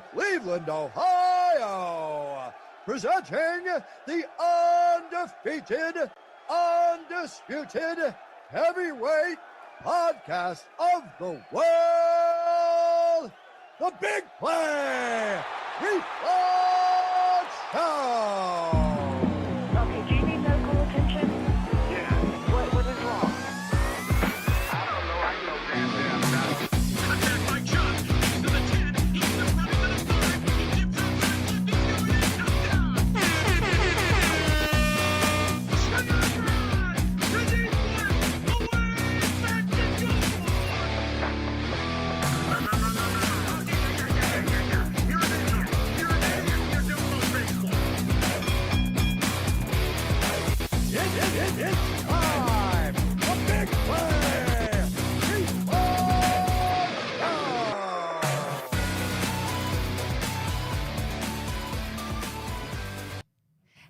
Cleveland, Ohio, presenting the undefeated, undisputed heavyweight podcast of the world, the Big Play Reflex Show. Okay, do you need medical attention? Yeah. What is wrong? I don't know. I know damn about it. Attacked by Chuck. He's to the 10. He's the front to the 5. He dips outside. He's going in. Touchdown. Sugar Crush. Ready, away. Back to goal. It's time. The Big Play Reflex Show.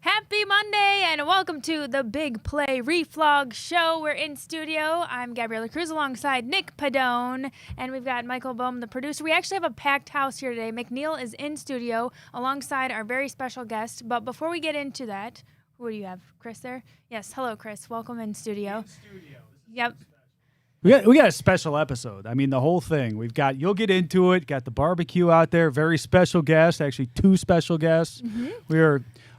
Happy Monday and welcome to the Big Play Reflog Show. We're in studio. I'm Gabriella Cruz alongside Nick Padone, and we've got Michael Bohm, the producer. We actually have a packed house here today. McNeil is in studio alongside our very special guest. But before we get into that, who do you have? Chris there? Yes. Hello, Chris. Welcome in studio. Yep. We got a special episode. I mean, the whole thing. You'll get into it. Got the barbecue out there. Very special guests. Actually, two special guests.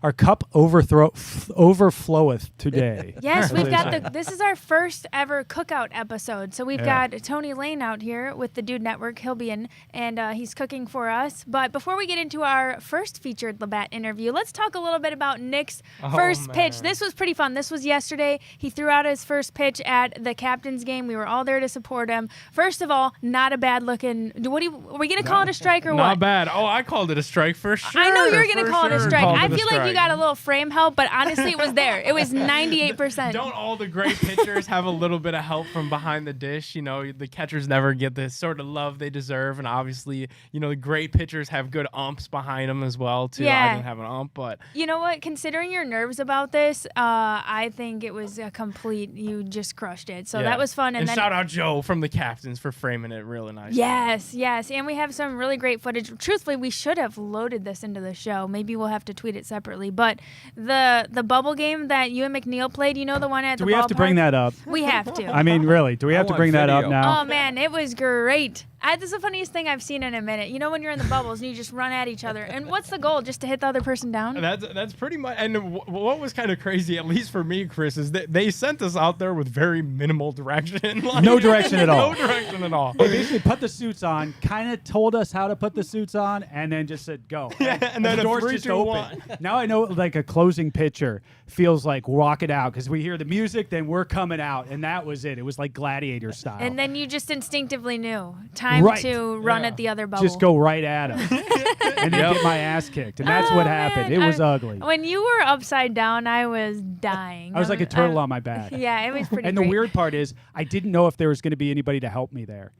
Our cup overfloweth today. Yes, we've got this is our first ever cookout episode. So we've got Tony Lane out here with the Dude Network. He'll be in, and he's cooking for us. But before we get into our first featured Labatt interview, let's talk a little bit about Nick's first pitch. This was pretty fun. This was yesterday. He threw out his first pitch at the captain's game. We were all there to support him. First of all, not a bad looking. Are we going to call it a strike or what? Not bad. Oh, I called it a strike for sure. I know you're going to call it a strike. Called I it a feel like you strike. got a little frame help, but honestly, it was there. It was 98%. Don't all the great pitchers have a little bit of help from behind the dish? You know, the catchers never get the sort of love they deserve, and obviously, you know, the great pitchers have good umps behind them as well, too. Yeah. I didn't have an ump, but... You know what? Considering your nerves about this, I think it was a complete, you just crushed it. So yeah. that was fun. And then shout out Joe from the Captains for framing it really nice. Yes. And we have some really great footage. Truthfully, we should have loaded this into the show. Maybe we'll have to tweet it separately. But the bubble game that you and McNeil played, you know, the one at the Do we have to bring ballpark? that up? We have to. I mean, really, do we have to bring that up now? Oh, man, it was great. This is the funniest thing I've seen in a minute. You know when you're in the bubbles and you just run at each other. And what's the goal? Just to hit the other person down? That's pretty much. And what was kind of crazy, at least for me, Chris, is that they sent us out there with very minimal direction. Like, No direction at all. No direction at all. They basically put the suits on, kind of told us how to put the suits on, and then just said go. Yeah, and then the a doors 3, just 2, open. 1. Now I know like a closing pitcher feels like walk it out because we hear the music, then we're coming out, and that was it. It was like gladiator style. And then you just instinctively knew. Time Right. to run at the other bubble. just go right at him and then get my ass kicked, and that's what happened. Man. It was ugly. When you were upside down, I was dying. I was like a turtle on my back. Yeah, it was pretty And great. the weird part is I didn't know if there was going to be anybody to help me there.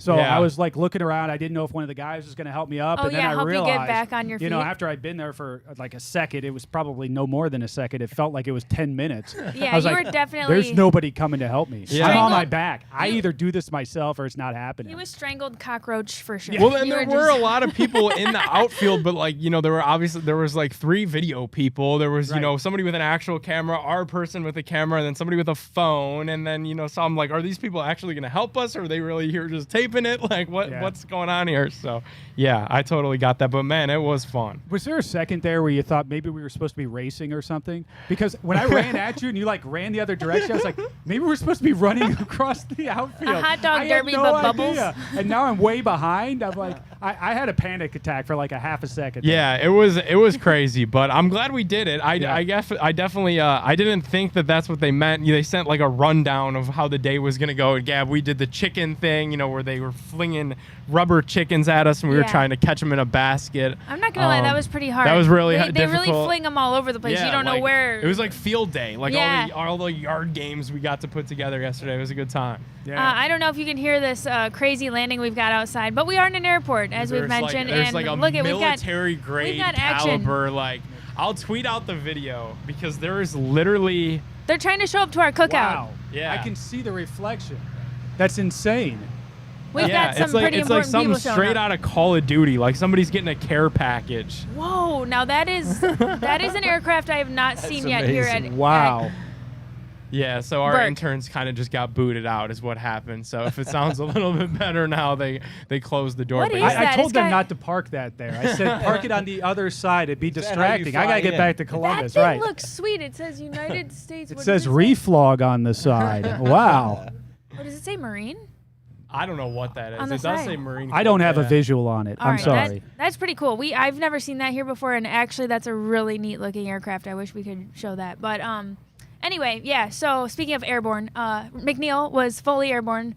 So Yeah. I was like looking around. I didn't know if one of the guys was going to help me up. Oh, and then yeah, I help you get realized, back on your You know, feet. after I'd been there for like a second, it was probably no more than a second. It felt like it was 10 minutes. Yeah, I was you like, were definitely. there's nobody coming to help me. Yeah. I'm on Strangled- my back. I You- either do this myself or it's not happening. He was strangled cockroach for sure. Well, and You there were were just- a lot of people in the outfield, but like, you know, there was like 3 video people. There was, you Right. know, somebody with an actual camera, our person with a camera, and then somebody with a phone. And then, you know, so I'm like, are these people actually going to help us? Or are they really here just taping it? Like, what's going on here? So, yeah, I totally got that. But man, it was fun. Was there a second there where you thought maybe we were supposed to be racing or something? Because when I ran at you and you like ran the other direction, I was like, maybe we're supposed to be running across the outfield. A hot dog I had derby, no but bubbles? idea. And now I'm way behind. I'm like, I had a panic attack for like a half a second. Yeah, it was crazy, but I'm glad we did it. Yeah. I guess I definitely I didn't think that that's what they meant. They sent like a rundown of how the day was gonna go. And Gab, we did the chicken thing, you know, where they were flinging rubber chickens at us and we were Yeah. trying to catch them in a basket. I'm not gonna lie, that was pretty hard. That was really They difficult. really fling them all over the place. You don't know like, where. It was like field day, like Yeah. all the yard games we got to put together yesterday. It was a good time. Yeah. I don't know if you can hear this crazy landing we've got outside, but we are in an airport, as we've There's mentioned. there's and like a look at military grade got action. caliber. Like, I'll tweet out the video because there is literally. they're trying to show up to our cookout. Wow. Yeah. I can see the reflection. That's insane. We've got some it's like pretty it's like important something people showing straight up. out of Call of Duty, like somebody's getting a care package. Whoa! Now that is an aircraft I have not seen yet here at. Wow. Yeah, so our Burke. interns kind of just got booted out, is what happened. So if it sounds a little bit better now, they closed the door. What But is yeah, that? I told It's them got- not to park that there. I said park it on the other side. It'd be that how you distracting. I gotta fly get in? back to That Columbus, thing right? looks sweet. It says United States. It what says does it say? reflog on the side. Wow. What does it say? Marine. I don't know what that is. On the It does side. say Marine. I don't Corps, have a yeah. visual on it. All I'm right, sorry. That's pretty cool. I've never seen that here before, and actually, that's a really neat looking aircraft. I wish we could show that, but anyway, yeah. So speaking of airborne, McNeil was fully airborne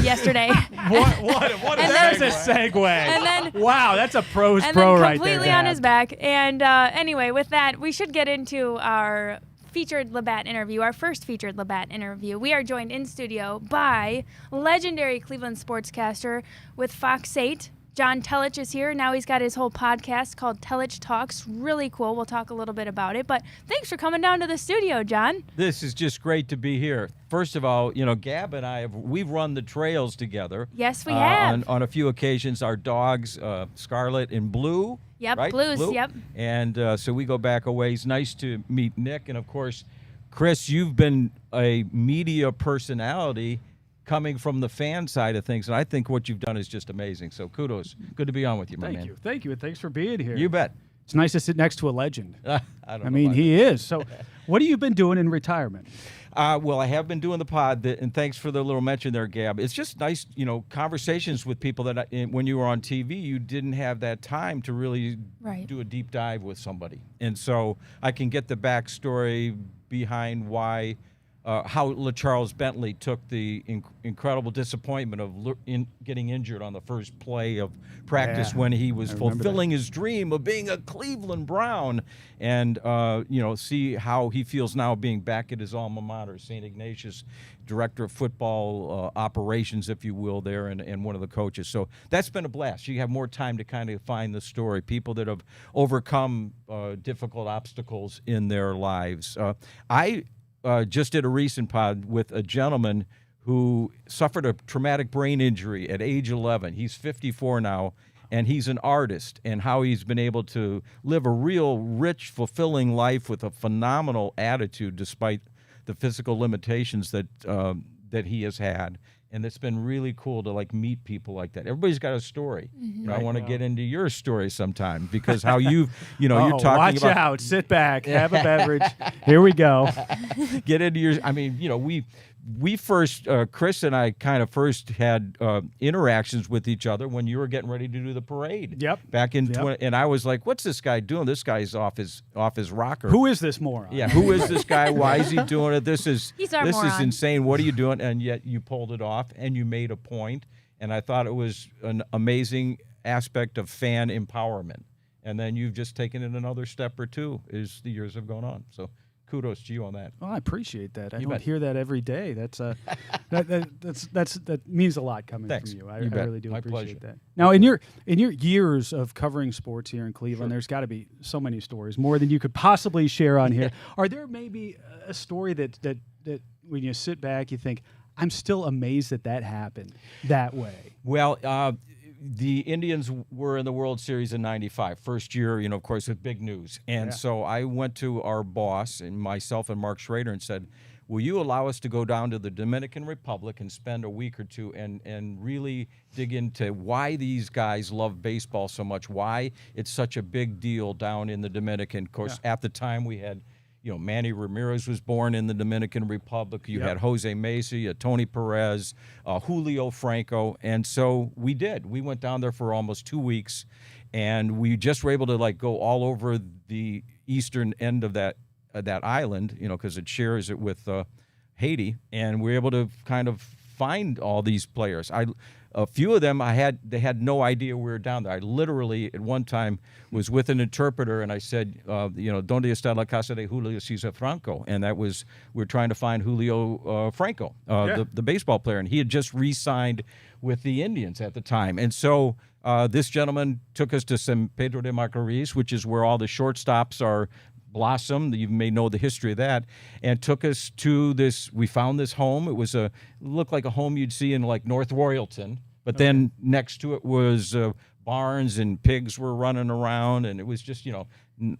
yesterday. What a And There's a segue. And then- wow, that's a pro's and pro then right there. completely on Dad. his back. And anyway, with that, we should get into our featured Labatt interview, our first featured Labatt interview. We are joined in studio by legendary Cleveland sportscaster with Fox 8. John Telich is here. Now he's got his whole podcast called Telich Talks. Really cool. We'll talk a little bit about it. But thanks for coming down to the studio, John. This is just great to be here. First of all, Gab and I we've run the trails together. Yes, we have. On a few occasions. Our dogs, Scarlet and Blue. Yep, right? Blues, Blue? yep. And so we go back a ways. Nice to meet Nick, and of course, Chris. You've been a media personality coming from the fan side of things, and I think what you've done is just amazing. So kudos. Good to be on with you, my Thank man. you. Thank you. And thanks for being here. You bet. It's nice to sit next to a legend. I don't know I mean, about he is. So, what have you been doing in retirement? Well, I have been doing the pod, and thanks for the little mention there, Gab. It's just nice, conversations with people that when you were on TV, you didn't have that time to really Right. do a deep dive with somebody. And so I can get the backstory behind why, how LaCharles Bentley took the incredible disappointment of getting injured on the first play of practice Yeah, when he was I remember that. fulfilling his dream of being a Cleveland Brown, and see how he feels now being back at his alma mater, St. Ignatius, director of football operations, if you will, there, and one of the coaches. So that's been a blast. You have more time to kind of find the story, people that have overcome difficult obstacles in their lives. I just did a recent pod with a gentleman who suffered a traumatic brain injury at age 11. He's 54 now, and he's an artist, and how he's been able to live a real rich, fulfilling life with a phenomenal attitude despite the physical limitations that he has had. And it's been really cool to meet people like that. Everybody's got a story. I want to get into your story sometime, because how you're talking watch about out. Sit back. Have a beverage. Here we go. get into your. I mean, we first, Chris and I kind of first had interactions with each other when you were getting ready to do the parade. Yep. Back in Yep. and I was like, "What's this guy doing? This guy's off his rocker." Who is this moron? Yeah, who is this guy? Why is he doing it? This is He's our this is moron. insane. What are you doing? And yet you pulled it off, and you made a point, and I thought it was an amazing aspect of fan empowerment. And then you've just taken it another step or two as the years have gone on. So kudos to you on that. Well, I appreciate that. I You don't bet. hear that every day. That's that means a lot coming Thanks. from you. I You bet. really do My appreciate pleasure. that. Now, in your years of covering sports here in Cleveland, there's got to be so many stories, more than you could possibly share on here. Are there maybe a story that when you sit back, you think, I'm still amazed that happened that way? Well, the Indians were in the World Series in '95, first year, of course, with big news. And so I went to our boss and myself and Mark Schrader and said, will you allow us to go down to the Dominican Republic and spend a week or two and really dig into why these guys love baseball so much, why it's such a big deal down in the Dominican? Of course, at the time we had Manny Ramirez was born in the Dominican Republic. You had Jose Mesa, Tony Perez, Julio Franco. And so we did. We went down there for almost 2 weeks, and we just were able to go all over the eastern end of that island, because it shares it with Haiti. And we were able to kind of find all these players. A few of them they had no idea we were down there. I literally at one time was with an interpreter, and I said, "Donde está la casa de Julio Cesar Franco?" And that was we're trying to find Julio Franco, the baseball player, and he had just re-signed with the Indians at the time. And so this gentleman took us to San Pedro de Macorís, which is where all the shortstops are blossomed. You may know the history of that, and took us to this. We found this home. It looked like a home you'd see in North Royalton, But then next to it was barns and pigs were running around, and it was just,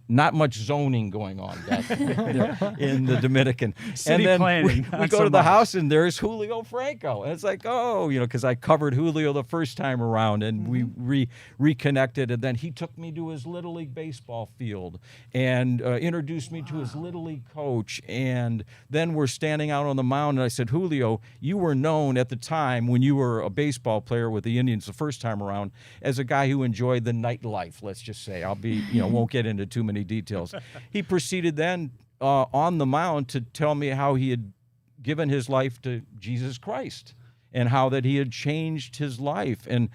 not much zoning going on back there in the Dominican. City and then planning, we not go so to the much. house, and there's Julio Franco. And it's like, because I covered Julio the first time around, and we reconnected. And then he took me to his Little League baseball field and introduced me to his Little League coach. And then we're standing out on the mound, and I said, Julio, you were known at the time when you were a baseball player with the Indians the first time around as a guy who enjoyed the nightlife, let's just say. I'll be, won't get into too many details. He proceeded then on the mound to tell me how he had given his life to Jesus Christ and how that he had changed his life. And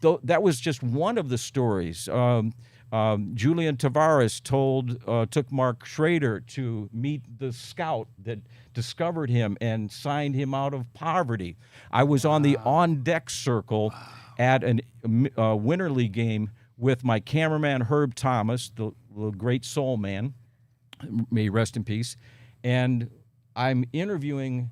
that was just one of the stories. Julian Tavares took Mark Schrader to meet the scout that discovered him and signed him out of poverty. I was on the on-deck circle at a Winter League game with my cameraman, Herb Thomas, the great soul man, may he rest in peace, and I'm interviewing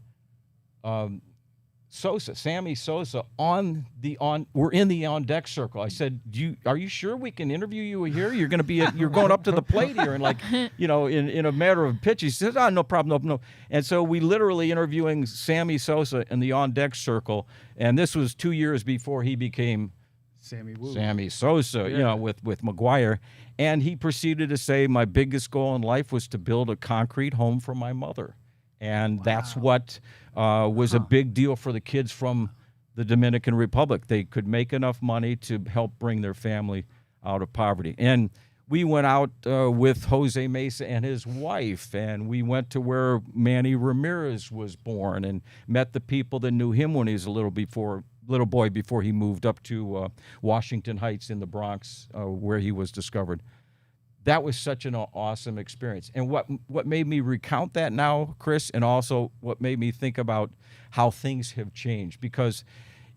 Sammy Sosa we're in the on-deck circle. I said, are you sure we can interview you here? You're going to you're going up to the plate here, and in a matter of pitch. He says, no problem, no. And so we literally interviewing Sammy Sosa in the on-deck circle, and this was 2 years before he became Sammy Sosa, with McGuire. And he proceeded to say, my biggest goal in life was to build a concrete home for my mother. And that's what was a big deal for the kids from the Dominican Republic. They could make enough money to help bring their family out of poverty. And we went out with Jose Mesa and his wife, and we went to where Manny Ramirez was born and met the people that knew him when he was a little boy before he moved up to Washington Heights in the Bronx, where he was discovered. That was such an awesome experience. And what made me recount that now, Chris, and also what made me think about how things have changed, because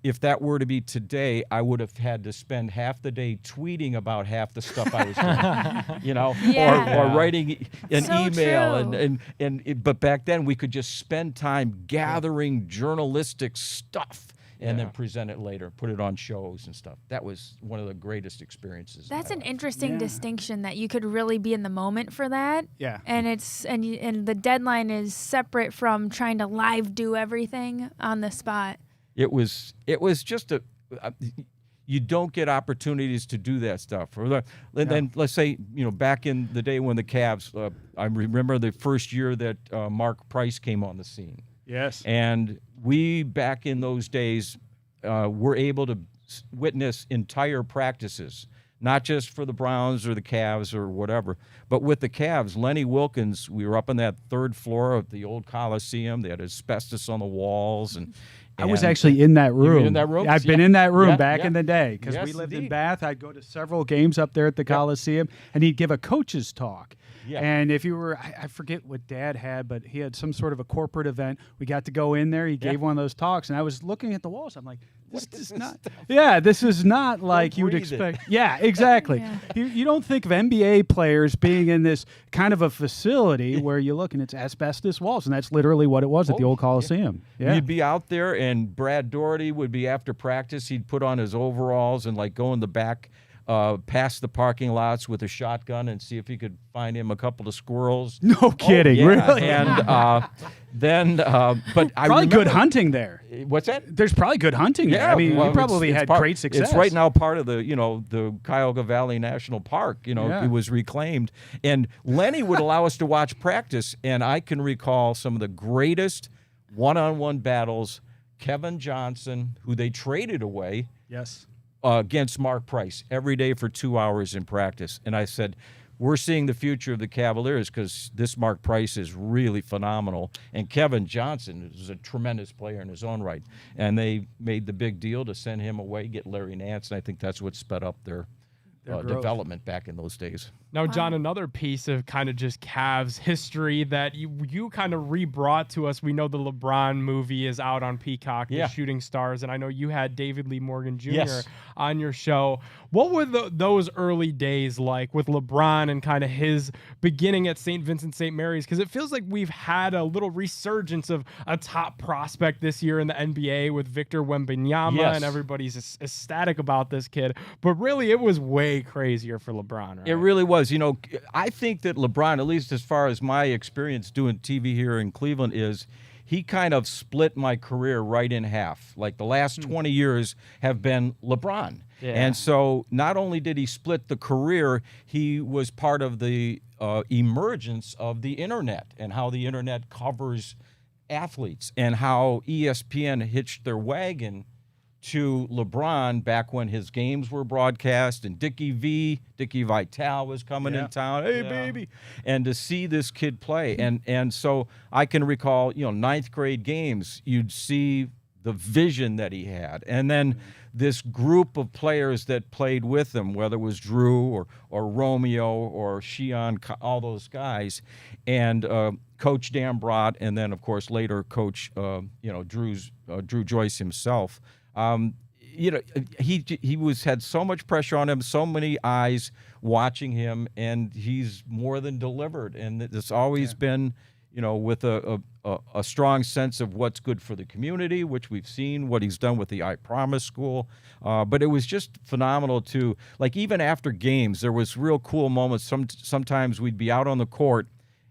if that were to be today, I would have had to spend half the day tweeting about half the stuff I was doing, or writing an So email. true. But back then we could just spend time gathering journalistic stuff and then present it later, put it on shows and stuff. That was one of the greatest experiences. That's in an my life. interesting distinction, that you could really be in the moment for that. Yeah. And and the deadline is separate from trying to live do everything on the spot. It was just you don't get opportunities to do that stuff. Then let's say, back in the day when the Cavs, I remember the first year that Mark Price came on the scene. Yes. And we, back in those days, were able to witness entire practices, not just for the Browns or the Cavs or whatever, but with the Cavs. Lenny Wilkins, we were up on that third floor of the old Coliseum. They had asbestos on the walls. And I was actually in that room. You were in that room? I've been in that room back Yeah. in the day, because Yes, we lived in indeed. Bath. I'd go to several games up there at the Coliseum, and he'd give a coach's talk. Yeah. And if you were, I forget what Dad had, but he had some sort of a corporate event. We got to go in there. He gave one of those talks, and I was looking at the walls. I'm like, this is not. Yeah, this is not like you would breathe it. expect. Yeah, exactly. Yeah. You don't think of NBA players being in this kind of a facility where you look and it's asbestos walls, and that's literally what it was at the old Coliseum. Yeah. You'd be out there, and Brad Doherty would be after practice. He'd put on his overalls and go in the back, past the parking lots with a shotgun and see if he could find him a couple of squirrels. No kidding, Yeah. really? And then, but I Probably good remember- hunting there. What's that? There's probably good hunting there. I mean, well, you probably it's had part- great success. It's right now part of the Cuyahoga Valley National Park. Yeah. It was reclaimed, and Lenny would allow us to watch practice, and I can recall some of the greatest one-on-one battles. Kevin Johnson, who they traded away, Yes. against Mark Price every day for 2 hours in practice, and I said, we're seeing the future of the Cavaliers because this Mark Price is really phenomenal. And Kevin Johnson is a tremendous player in his own right. And they made the big deal to send him away, get Larry Nance, and I think that's what sped up their growth. development back in those days. Now, John, another piece of kind of just Cavs history that you kind of re-brought to us. We know the LeBron movie is out on Peacock, Yeah. The Shooting Stars, and I know you had David Lee Morgan Jr. Yes. on your show. What were those early days like with LeBron and kind of his beginning at St. Vincent St. Mary's? Because it feels like we've had a little resurgence of a top prospect this year in the NBA with Victor Wembanyama, Yes. and everybody's ecstatic about this kid. But really, it was way crazier for LeBron, right? It really was. You know, I think that LeBron, at least as far as my experience doing TV here in Cleveland, is he kind of split my career right in half. Like the last 20 years have been LeBron. Yeah. And so not only did he split the career, he was part of the emergence of the internet and how the internet covers athletes and how ESPN hitched their wagon to LeBron back when his games were broadcast and Dickie Vitale was coming in town. Hey, baby. And to see this kid play. And so I can recall, you know, 9th grade games, you'd see the vision that he had. And then this group of players that played with him, whether it was Drew or Romeo or Sheehan, all those guys, and Coach Dan Brott, and then, of course, later Coach, Drew Joyce himself. You know, he had so much pressure on him, so many eyes watching him, and he's more than delivered. And it's always been, you know, with a strong sense of what's good for the community, which we've seen what he's done with the I Promise School. But it was just phenomenal to, like, even after games, there was real cool moments. Sometimes we'd be out on the court,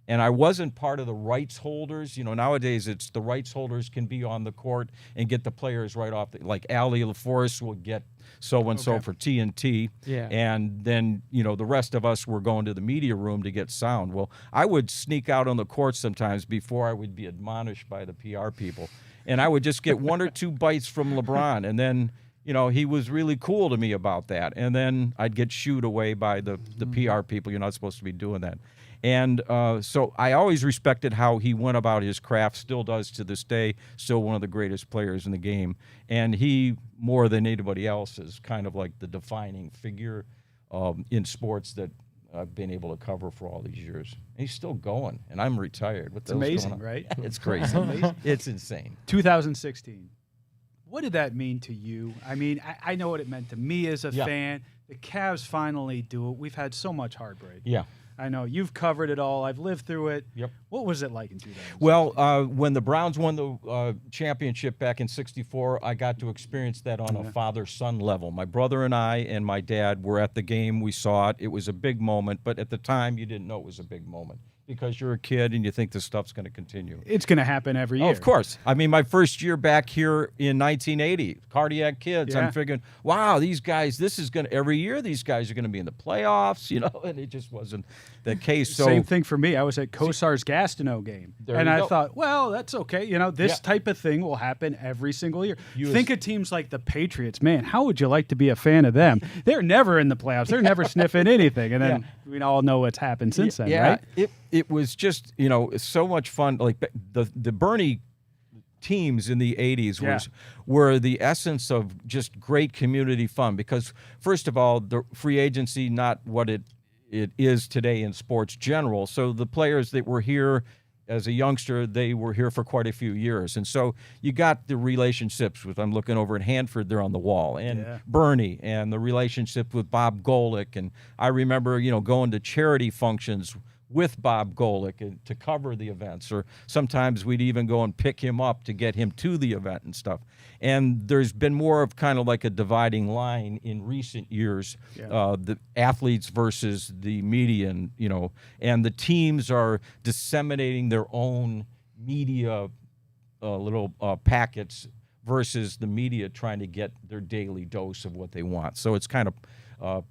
and I wasn't part of the rights holders. You know, nowadays it's the rights holders can be on the court and get the players right off. Like Allie LaForce will get so-and-so for TNT. Yeah. And then, you know, the rest of us were going to the media room to get sound. Well, I would sneak out on the court sometimes before I would be admonished by the PR people. And I would just get 1 or 2 bites from LeBron. And then, you know, he was really cool to me about that. And then I'd get shooed away by the PR people. You're not supposed to be doing that. And so I always respected how he went about his craft, still does to this day, still one of the greatest players in the game. And he, more than anybody else, is kind of like the defining figure in sports that I've been able to cover for all these years. And he's still going, and I'm retired. It's amazing, right? It's crazy. It's insane. 2016. What did that mean to you? I mean, I know what it meant to me as a fan. The Cavs finally do it. We've had so much heartbreak. Yeah. I know you've covered it all. I've lived through it. Yep. What was it like in 2000? Well, when the Browns won the championship back in '64, I got to experience that on a father-son level. My brother and I and my dad were at the game. We saw it. It was a big moment, but at the time, you didn't know it was a big moment because you're a kid and you think this stuff's going to continue. It's going to happen every year. Oh, of course. I mean, my first year back here in 1980, Cardiac Kids, I'm figuring, wow, these guys, this is going to, every year these guys are going to be in the playoffs, you know, and it just wasn't the case. So same thing for me. I was at Kosar's Gastineau game, and I thought, well, that's okay. You know, this type of thing will happen every single year. Think of teams like the Patriots. Man, how would you like to be a fan of them? They're never in the playoffs. They're never sniffing anything. And then we all know what's happened since then, right? It was just, you know, so much fun. Like the Bernie teams in the 80s were the essence of just great community fun because, first of all, the free agency, not what it is today in sports general. So the players that were here as a youngster, they were here for quite a few years. And so you got the relationships with, I'm looking over at Hanford, they're on the wall, and Bernie, and the relationship with Bob Golick. And I remember, you know, going to charity functions with Bob Golick to cover the events, or sometimes we'd even go and pick him up to get him to the event and stuff. And there's been more of kind of like a dividing line in recent years, the athletes versus the media, and, you know, and the teams are disseminating their own media little packets versus the media trying to get their daily dose of what they want. So it's kind of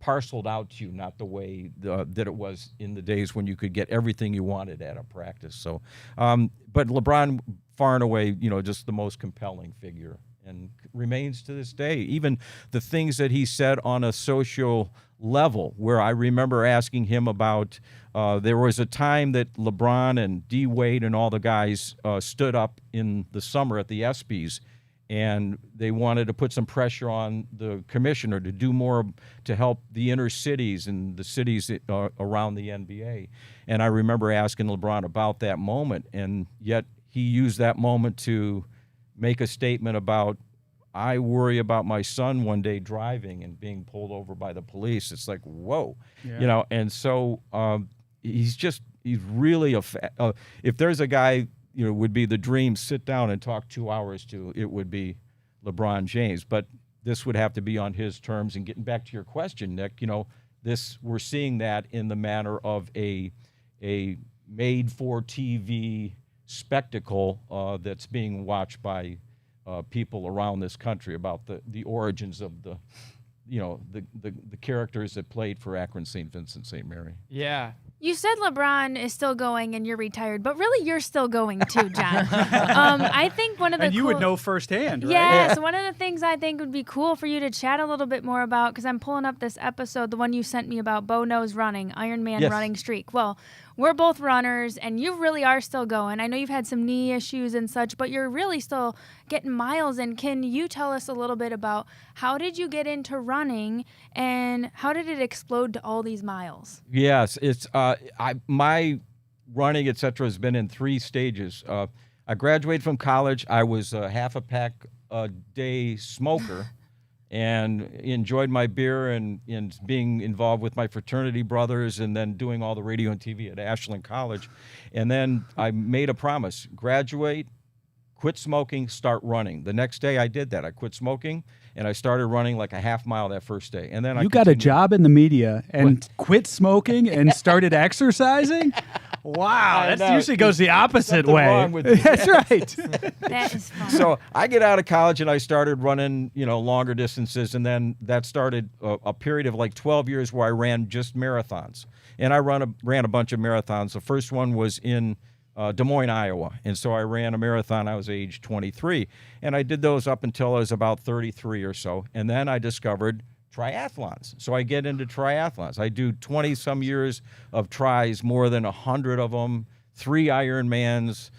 parceled out to you, not the way that it was in the days when you could get everything you wanted at a practice. So, but LeBron, far and away, you know, just the most compelling figure, and remains to this day. Even the things that he said on a social level, where I remember asking him about, there was a time that LeBron and D. Wade and all the guys stood up in the summer at the ESPYs, and they wanted to put some pressure on the commissioner to do more to help the inner cities and the cities around the NBA. And I remember asking LeBron about that moment, and yet he used that moment to make a statement about, I worry about my son one day driving and being pulled over by the police. It's like, whoa, and so he's really if there's a guy, would be the dream, sit down and talk 2 hours to, it would be LeBron James. But this would have to be on his terms. And getting back to your question, Nick, we're seeing that in the manner of a made-for-TV spectacle that's being watched by people around this country about the origins of the characters that played for Akron St. Vincent St. Mary. Yeah. You said LeBron is still going and you're retired, but really you're still going too, John. I think one of the And you would know firsthand, right? Yeah, so one of the things I think would be cool for you to chat a little bit more about, because I'm pulling up this episode, the one you sent me about Bo Knows running, Ironman running streak. Well, we're both runners, and you really are still going. I know you've had some knee issues and such, but you're really still getting miles in. Can you tell us a little bit about how did you get into running, and how did it explode to all these miles? Yes, it's my running, etc., has been in 3 stages. I graduated from college. I was a half a pack a day smoker. And enjoyed my beer and being involved with my fraternity brothers, and then doing all the radio and TV at Ashland College. And then I made a promise: graduate, quit smoking, start running. The next day I did that. I quit smoking, and I started running like a half mile that first day. And then you got a job in the media and quit smoking and started exercising? Wow, that usually goes the opposite Something way. wrong with me. That's right. That is fun. So I get out of college and I started running, longer distances, and then that started a period of like 12 years where I ran just marathons. And I ran a bunch of marathons. The first one was in Des Moines, Iowa, and so I ran a marathon. I was age 23, and I did those up until I was about 33 or so, and then I discovered triathlons. So I get into triathlons. I do 20-some years of tries, more than 100 of them, 3 Ironmans.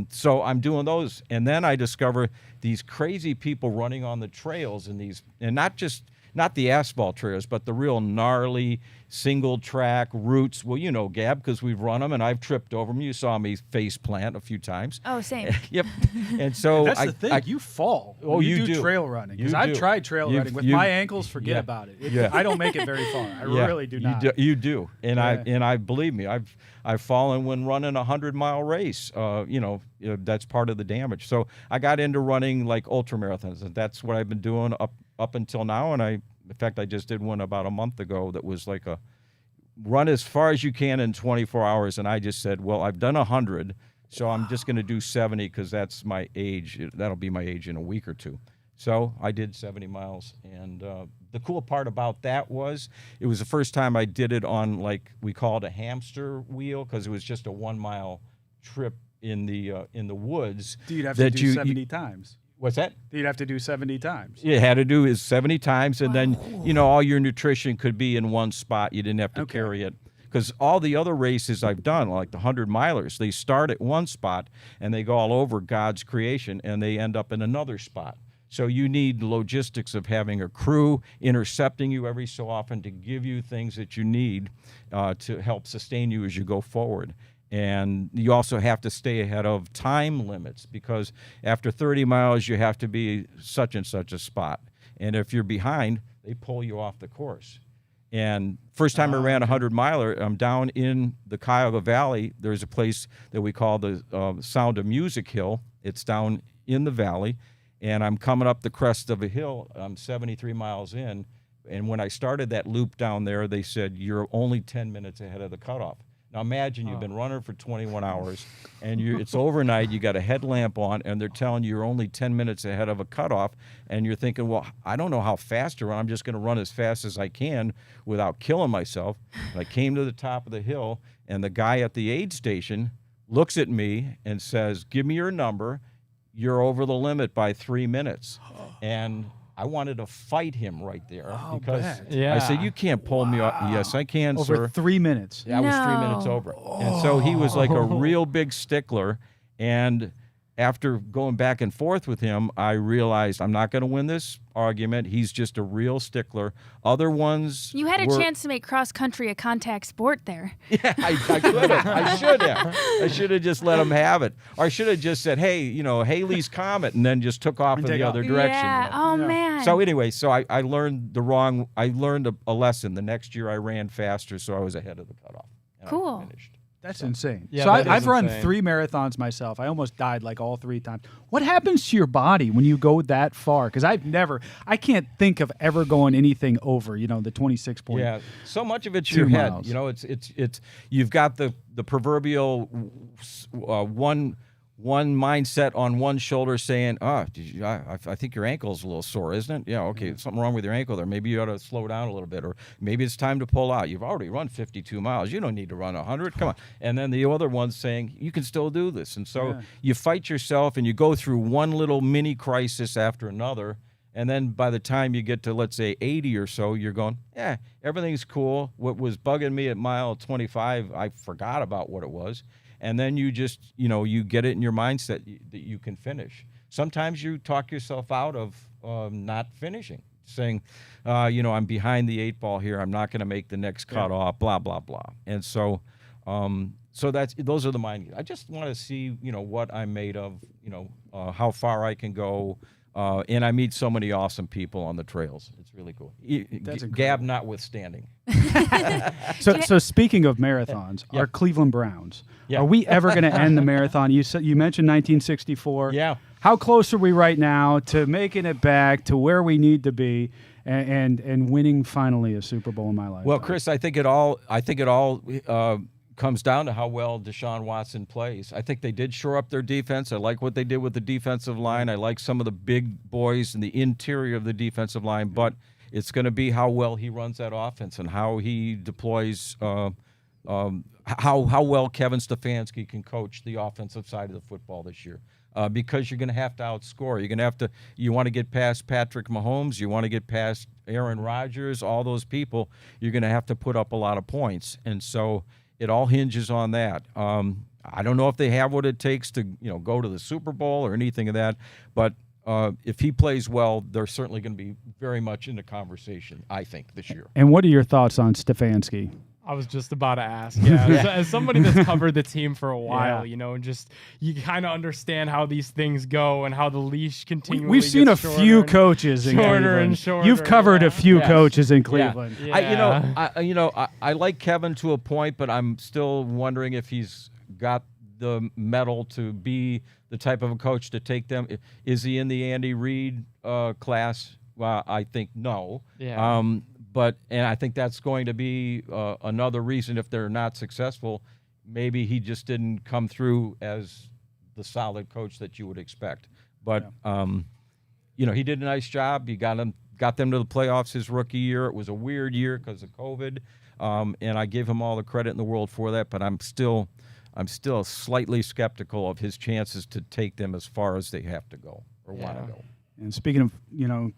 So I'm doing those, and then I discover these crazy people running on the trails, and not the asphalt trails, but the real gnarly single track routes. Well, Gab, because we've run them, and I've tripped over them. You saw me face plant a few times. Oh, same. Yep. And so That's the thing. You fall. Oh, when you do do. Trail running. Because You I've do. tried trail running. With my ankles, forget about it. I don't make it very far. I really do not. You do. And I believe me, I've fallen when running a 100-mile race. That's part of the damage. So I got into running like ultra marathons, and that's what I've been doing up until now. And in fact, I just did one about a month ago that was like a run as far as you can in 24 hours. And I just said, well, I've done 100, so I'm just going to do 70 because that's my age. That'll be my age in a week or two. So I did 70 miles. And the cool part about that was it was the first time I did it on, like, we call it a hamster wheel, because it was just a 1-mile trip in the woods. Do you have to do 70 times? What's that? You'd have to do 70 times. You had to do is 70 times, and then, all your nutrition could be in one spot. You didn't have to carry it. Because all the other races I've done, like the 100-milers, they start at one spot, and they go all over God's creation, and they end up in another spot. So you need logistics of having a crew intercepting you every so often to give you things that you need to help sustain you as you go forward. And you also have to stay ahead of time limits, because after 30 miles, you have to be such and such a spot. And if you're behind, they pull you off the course. And first time I ran a 100-miler, I'm down in the Cuyahoga Valley. There's a place that we call the Sound of Music Hill. It's down in the valley. And I'm coming up the crest of a hill. I'm 73 miles in. And when I started that loop down there, they said, you're only 10 minutes ahead of the cutoff. Now imagine you've been running for 21 hours, and it's overnight, you got a headlamp on, and they're telling you you're only 10 minutes ahead of a cutoff, and you're thinking, well, I don't know how fast to run. I'm just going to run as fast as I can without killing myself. And I came to the top of the hill, and the guy at the aid station looks at me and says, give me your number. You're over the limit by 3 minutes. And I wanted to fight him right there because I said, you can't pull me off. Yes, I can, over sir. 3 minutes. Yeah, I was 3 minutes over. And so he was like a real big stickler. And after going back and forth with him, I realized I'm not going to win this argument. He's just a real stickler. Other ones, You had a were- chance to make cross country a contact sport there. Yeah, I could have. I should have. I should have just let him have it, or I should have just said, "Hey, Haley's Comet," and then just took off in take the off. other direction. Yeah. Oh man. So anyway, so I learned I learned a lesson. The next year I ran faster, so I was ahead of the cutoff. And I Cool. finished. That's insane. Yeah, so that is I've run insane. 3 marathons myself. I almost died like all 3 times. What happens to your body when you go that far? Because I can't think of ever going anything over, the 26 point. Yeah, so much of it's 2 your head. miles. It's you've got the proverbial one mindset on one shoulder saying, I think your ankle's a little sore, isn't it? Yeah, okay, something wrong with your ankle there. Maybe you ought to slow down a little bit, or maybe it's time to pull out. You've already run 52 miles. You don't need to run 100. Come on. And then the other one's saying, you can still do this. And so you fight yourself, and you go through one little mini crisis after another. And then by the time you get to, let's say, 80 or so, you're going, everything's cool. What was bugging me at mile 25, I forgot about what it was. And then you just, you get it in your mindset that you can finish. Sometimes you talk yourself out of not finishing, saying, I'm behind the 8 ball here. I'm not going to make the next cutoff, blah, blah, blah. And so those are the mind. I just want to see, what I'm made of, how far I can go. And I meet so many awesome people on the trails. It's really cool. Gab notwithstanding. So speaking of marathons, our Cleveland Browns, are we ever going to end the marathon? You mentioned 1964. Yeah. How close are we right now to making it back to where we need to be and winning finally a Super Bowl in my life? Well, Chris, I think it all comes down to how well Deshaun Watson plays. I think they did shore up their defense. I like what they did with the defensive line. I like some of the big boys in the interior of the defensive line, but it's going to be how well he runs that offense and how he deploys, how well Kevin Stefanski can coach the offensive side of the football this year. Because you're going to have to outscore. You're going to have to. You want to get past Patrick Mahomes. You want to get past Aaron Rodgers. All those people. You're going to have to put up a lot of points, and so it all hinges on that. I don't know if they have what it takes to go to the Super Bowl or anything of that, but if he plays well, they're certainly going to be very much in the conversation, I think, this year. And what are your thoughts on Stefanski? I was just about to ask. Yeah, as somebody that's covered the team for a while, and just you kind of understand how these things go and how the leash continually We've seen a gets few shorter coaches in shorter Cleveland. and shorter. You've covered a few Yes. coaches in Cleveland. Yeah. I like Kevin to a point, but I'm still wondering if he's got the mettle to be the type of a coach to take them. Is he in the Andy Reid class? Well, I think no. Yeah. And I think that's going to be another reason if they're not successful. Maybe he just didn't come through as the solid coach that you would expect. But he did a nice job. He got them to the playoffs his rookie year. It was a weird year because of COVID, and I give him all the credit in the world for that. But I'm still slightly skeptical of his chances to take them as far as they have to go or want to go. And speaking of,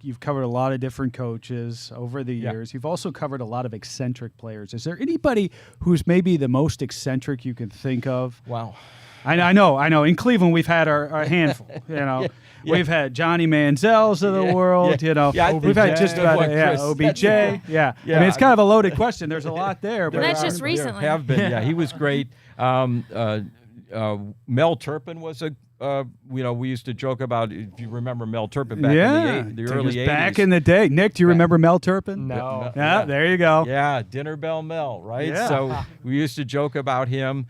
you've covered a lot of different coaches over the Yeah. years. You've also covered a lot of eccentric players. Is there anybody who's maybe the most eccentric you can think of? Wow. I know. In Cleveland, we've had our handful. We've had Johnny Manziel's of the world. Yeah, I we've think had just about Chris, OBJ. that's- Yeah. I Yeah. mean, it's kind of a loaded question. There's a lot there, but that's just There recently. have been. Yeah, he was great. Mel Turpin was we used to joke about, if you remember Mel Turpin back in the early 80s. Back in the day. Nick, do you remember Mel Turpin? No. Yeah, there you go. Yeah, Dinner Bell Mel, right? Yeah. So we used to joke about him.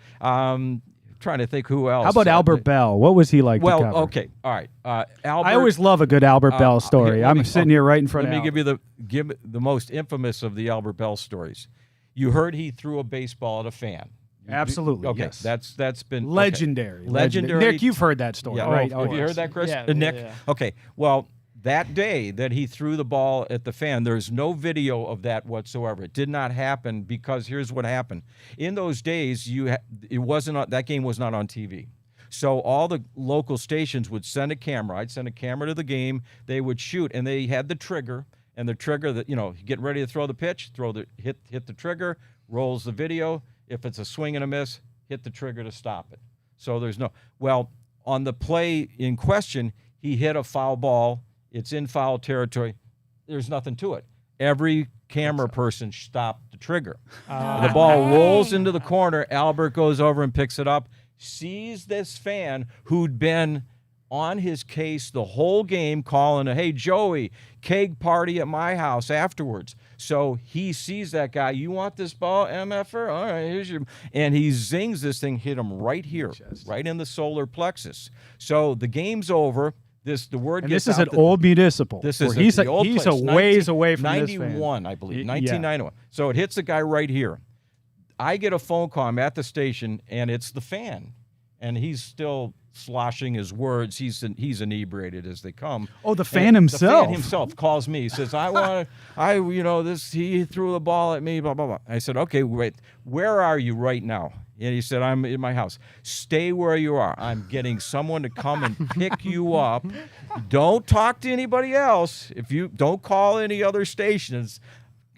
Trying to think who else. How about Albert Bell? What was he like to Well, cover? okay, all right. Albert. I always love a good Albert Bell story. let I'm me- sitting here right in front Let of me give the most infamous of the Albert Bell stories. You heard he threw a baseball at a fan. Absolutely, Okay, yes. that's been okay. Legendary. Legendary. Nick, you've heard that story, Yeah, right? Have you heard that, Chris? Yeah, Nick? yeah. Okay. Well, that day that he threw the ball at the fan, there's no video of that whatsoever. It did not happen because here's what happened. In those days, that game was not on TV. So all the local stations would send a camera. I'd send a camera to the game. They would shoot, and they had the trigger. And the trigger that get ready to throw the pitch, hit the trigger, rolls the video. If it's a swing and a miss, hit the trigger to stop it. So there's no. Well, on the play in question, he hit a foul ball. It's in foul territory. There's nothing to it. Every camera person stopped the trigger. The ball rolls into the corner. Albert goes over and picks it up, sees this fan who'd been on his case the whole game, calling, hey, Joey, keg party at my house afterwards. So he sees that guy. You want this ball, MFer? All right, here's your... And he zings this thing, hit him right here, right in the solar plexus. So the game's over. The word And gets this is out an old municipal. This is he's the old he's place, a ways away from 91, this I believe, Yeah. 1991. So it hits the guy right here. I get a phone call. I'm at the station, and it's the fan, and he's still sloshing his words. He's inebriated as they come. Oh, the fan himself. The fan himself calls me. He says, he threw the ball at me, blah, blah, blah. I said, okay, wait, where are you right now? And he said, I'm in my house. Stay where you are. I'm getting someone to come and pick you up. Don't talk to anybody else. If you don't call any other stations,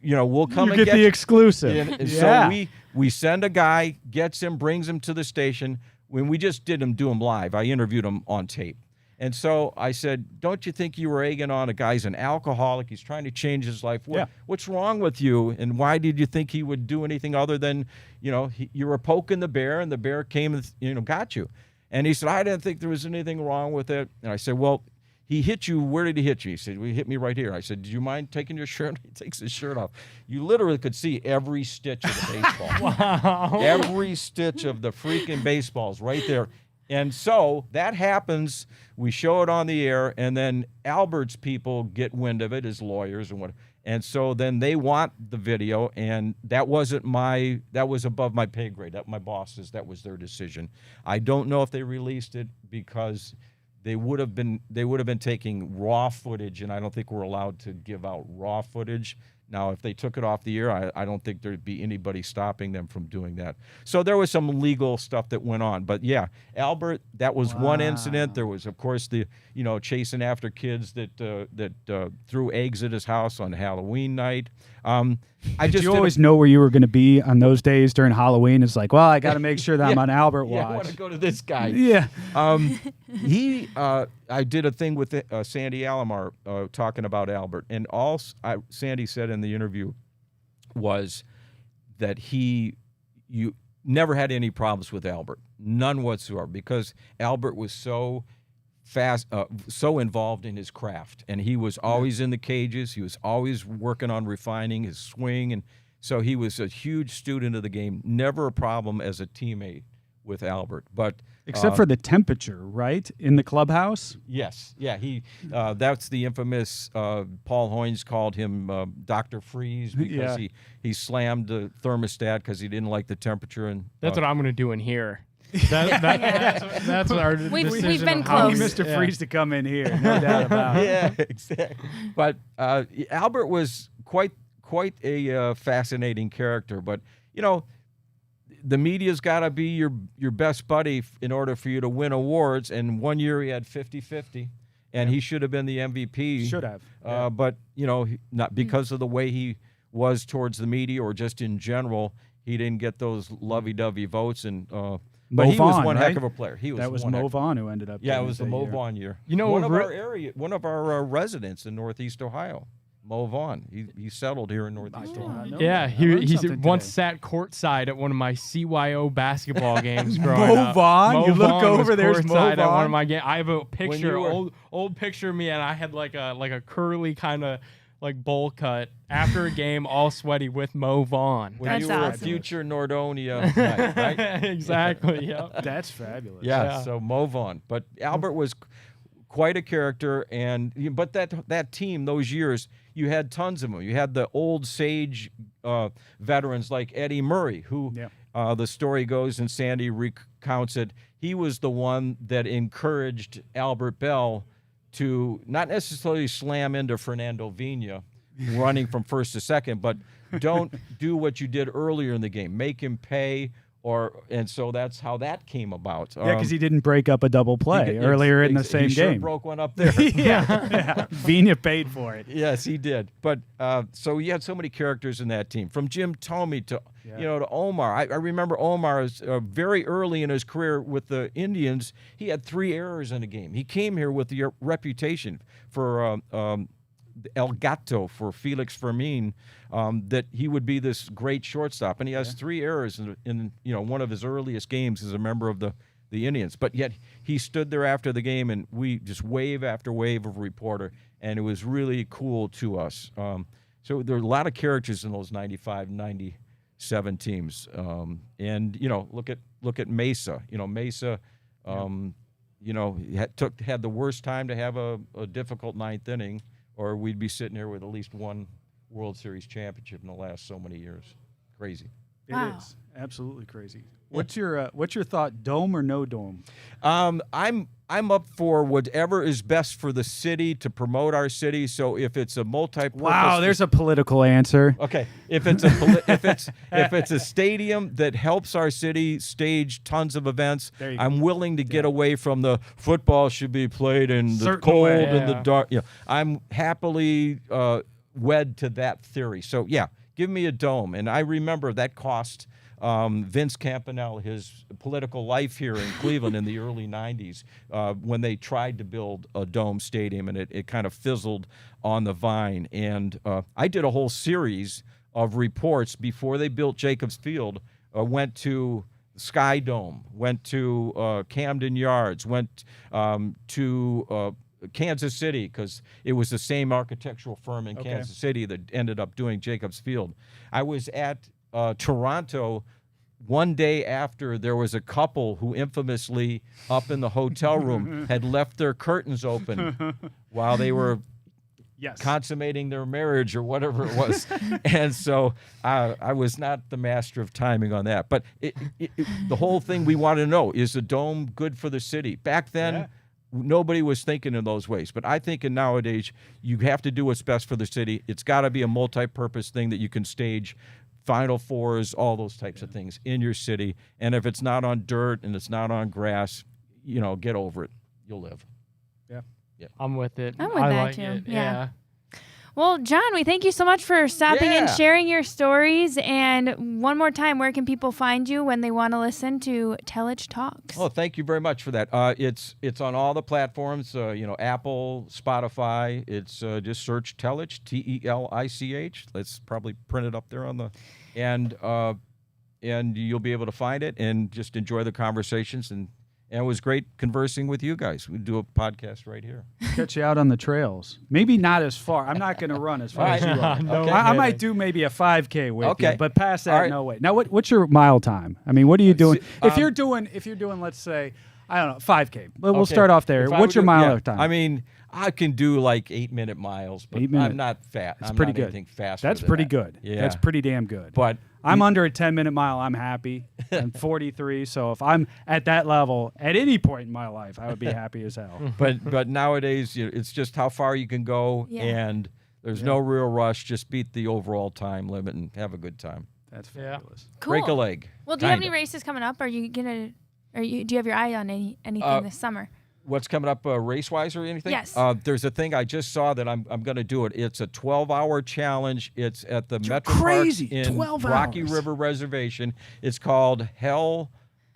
we'll come You and get the exclusive. And Yeah. so we send a guy, gets him, brings him to the station. When we just do him live, I interviewed him on tape. And so I said, don't you think you were egging on a guy's an alcoholic? He's trying to change his life. What's wrong with you? And why did you think he would do anything other than, you were poking the bear and the bear came and, got you. And he said, I didn't think there was anything wrong with it. And I said, well, he hit you. Where did he hit you? He said, well, he hit me right here. I said, do you mind taking your shirt? He takes his shirt off. You literally could see every stitch of the baseball. Wow. Every stitch of the freaking baseballs right there. And so that happens. We show it on the air, and then Albert's people get wind of it, his lawyers and what. And so then they want the video, and that was above my pay grade. My bosses, that was their decision. I don't know if they released it because they would have been taking raw footage, and I don't think we're allowed to give out raw footage. Now, if they took it off the air, I don't think there'd be anybody stopping them from doing that. So there was some legal stuff that went on. But, yeah, Albert, that was one incident. There was, of course, the chasing after kids that threw eggs at his house on Halloween night. Did you always know where you were going to be on those days during Halloween? It's like, well, I got to make sure that I'm on Albert watch. I want to go to this guy. Yeah. I did a thing with Sandy Alomar talking about Albert, and all Sandy said in the interview was that you never had any problems with Albert, none whatsoever, because Albert was so involved in his craft, and he was always in the cages. He was always working on refining his swing, and so he was a huge student of the game. Never a problem as a teammate with Albert, but except for the temperature, right, in the clubhouse. Yes, yeah. That's the infamous. Paul Hoynes called him Dr. Freeze because he slammed the thermostat because he didn't like the temperature, and That's what I'm going to do in here. That's our We've decision been of how I need close. Mr. Freeze to come in here, no doubt about it. yeah, exactly. But Albert was quite a fascinating character. But the media's got to be your best buddy in order for you to win awards. And one year he had 50-50, and he should have been the MVP. Should have. But not because of the way he was towards the media or just in general, he didn't get those lovey-dovey votes. And but he was one heck of a player. That was Mo Vaughn who ended up. Yeah, it was the Mo Vaughn year. One of our residents in Northeast Ohio. Mo Vaughn. He settled here in Northeast Ohio. Yeah, he once sat courtside at one of my CYO basketball games growing Mo up. Vaughn? Mo You look Vaughn over, was there's Mo courtside at one Vaughn? of my games. I have a picture, you were- old picture of me, and I had like a curly kind of like bowl cut after a game, all sweaty with Mo Vaughn. When That's you were a awesome. future Nordonia night, right? Exactly. Yep. That's fabulous. Yeah, so Mo Vaughn. But Albert was quite a character, but that team, those years, you had tons of them. You had the old sage veterans like Eddie Murray, who the story goes, and Sandy recounts it, he was the one that encouraged Albert Bell to not necessarily slam into Fernando Vina running from first to second, but don't do what you did earlier in the game. Make him pay And so that's how that came about. Yeah, because he didn't break up a double play earlier in the same he sure game. broke one up there. yeah. Vina paid for it. Yes, he did. But so you had so many characters in that team, from Jim Tomey to to Omar. I remember Omar is very early in his career with the Indians. He had 3 errors in a game. He came here with the reputation for El Gato, for Felix Fermin, that he would be this great shortstop, and he has 3 errors in one of his earliest games as a member of the Indians. But yet he stood there after the game, and we just wave after wave of reporter, and it was really cool to us. So there are a lot of characters in those 95, 97 teams, and look at Mesa. Mesa. Had the worst time to have a difficult 9th inning, or we'd be sitting here with at least one World Series championship in the last so many years. Crazy. It is absolutely crazy. What's your thought? Dome or no dome? I'm up for whatever is best for the city to promote our city. So if it's a multi-purpose, wow, there's a political answer. Okay, if it's if it's a stadium that helps our city stage tons of events, I'm willing to get away from the football should be played in the cold and the dark. I'm happily wed to that theory. So give me a dome. And I remember that cost Vince Campanella his political life here in Cleveland in the early 90s when they tried to build a dome stadium, and it kind of fizzled on the vine. And I did a whole series of reports before they built Jacobs Field, went to Sky Dome, went to Camden Yards, went to Kansas City, because it was the same architectural firm in Kansas City that ended up doing Jacobs Field. I was at Toronto one day after there was a couple who infamously up in the hotel room had left their curtains open while they were consummating their marriage or whatever it was. And so I was not the master of timing on that. But the whole thing we want to know, is the dome good for the city? Back then, nobody was thinking in those ways. But I think in nowadays, you have to do what's best for the city. It's got to be a multi-purpose thing that you can stage Final Fours, all those types of things in your city. And if it's not on dirt and it's not on grass, get over it. You'll live. Yeah. I'm with it. I'm with I that like too. it. Yeah. Well, John, we thank you so much for stopping and sharing your stories. And one more time, where can people find you when they want to listen to Telich Talks? Oh, thank you very much for that. It's on all the platforms, Apple, Spotify. It's just search Telich, Telich. Let's probably print it up there on the, and you'll be able to find it and just enjoy the conversations. And it was great conversing with you guys. We do a podcast right here. Catch you out on the trails. Maybe not as far. I'm not going to run as far as you are. Okay. I might do maybe a 5K with you, but past that, no way. Now, what's your mile time? I mean, what are you doing? If you're doing, let's say, I don't know, 5K. We'll start off there. What's your mile time? I mean, I can do like 8-minute miles, but I'm not fat. That's pretty good. Anything faster. That's pretty good. Yeah. That's pretty damn good. But I'm under a 10-minute mile. I'm happy. I'm 43, so if I'm at that level at any point in my life, I would be happy as hell. But nowadays, it's just how far you can go, and there's no real rush. Just beat the overall time limit and have a good time. That's fabulous. Cool. Break a leg. Well, do you have any races coming up? Are you gonna? Do you have your eye on anything this summer? What's coming up race-wise or anything? Yes. There's a thing I just saw that I'm going to do it. It's a 12-hour challenge. It's at the Metro crazy. Parks in 12 Rocky hours. River Reservation. It's called Hell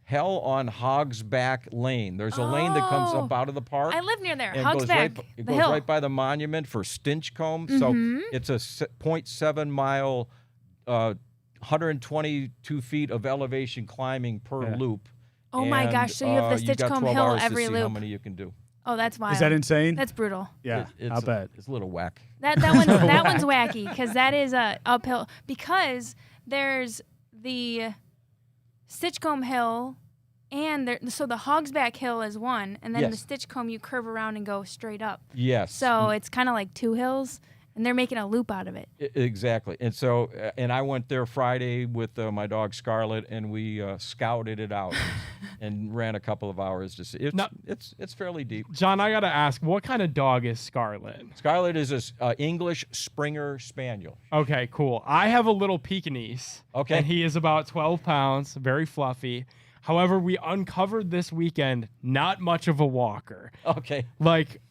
on Hogsback Lane. There's a lane that comes up out of the park. I live near there. And Hogsback. it goes right by the monument for Stinchcombe. So it's a 0.7 mile, 122 feet of elevation climbing per loop. Oh my gosh! So you have the Stinchcombe Hill every loop. How many you can do? Oh, that's wild. Is that insane? That's brutal. Yeah, I'll bet. It's a little whack. That one's wacky because that is a uphill, because there's the Stinchcombe Hill, and so the Hogsback Hill is one, and then the Stinchcombe you curve around and go straight up. Yes. So it's kind of like 2 hills, And they're making a loop out of it. Exactly. And so, and I went there Friday with my dog Scarlett, and we scouted it out and ran a couple of hours to see. It's fairly deep. John, I gotta ask, what kind of dog is Scarlet? Scarlett is a English Springer Spaniel. Okay, cool. I have a little Pekingese. Okay. And he is about 12 pounds, very fluffy. However, we uncovered this weekend not much of a walker. Okay. Like,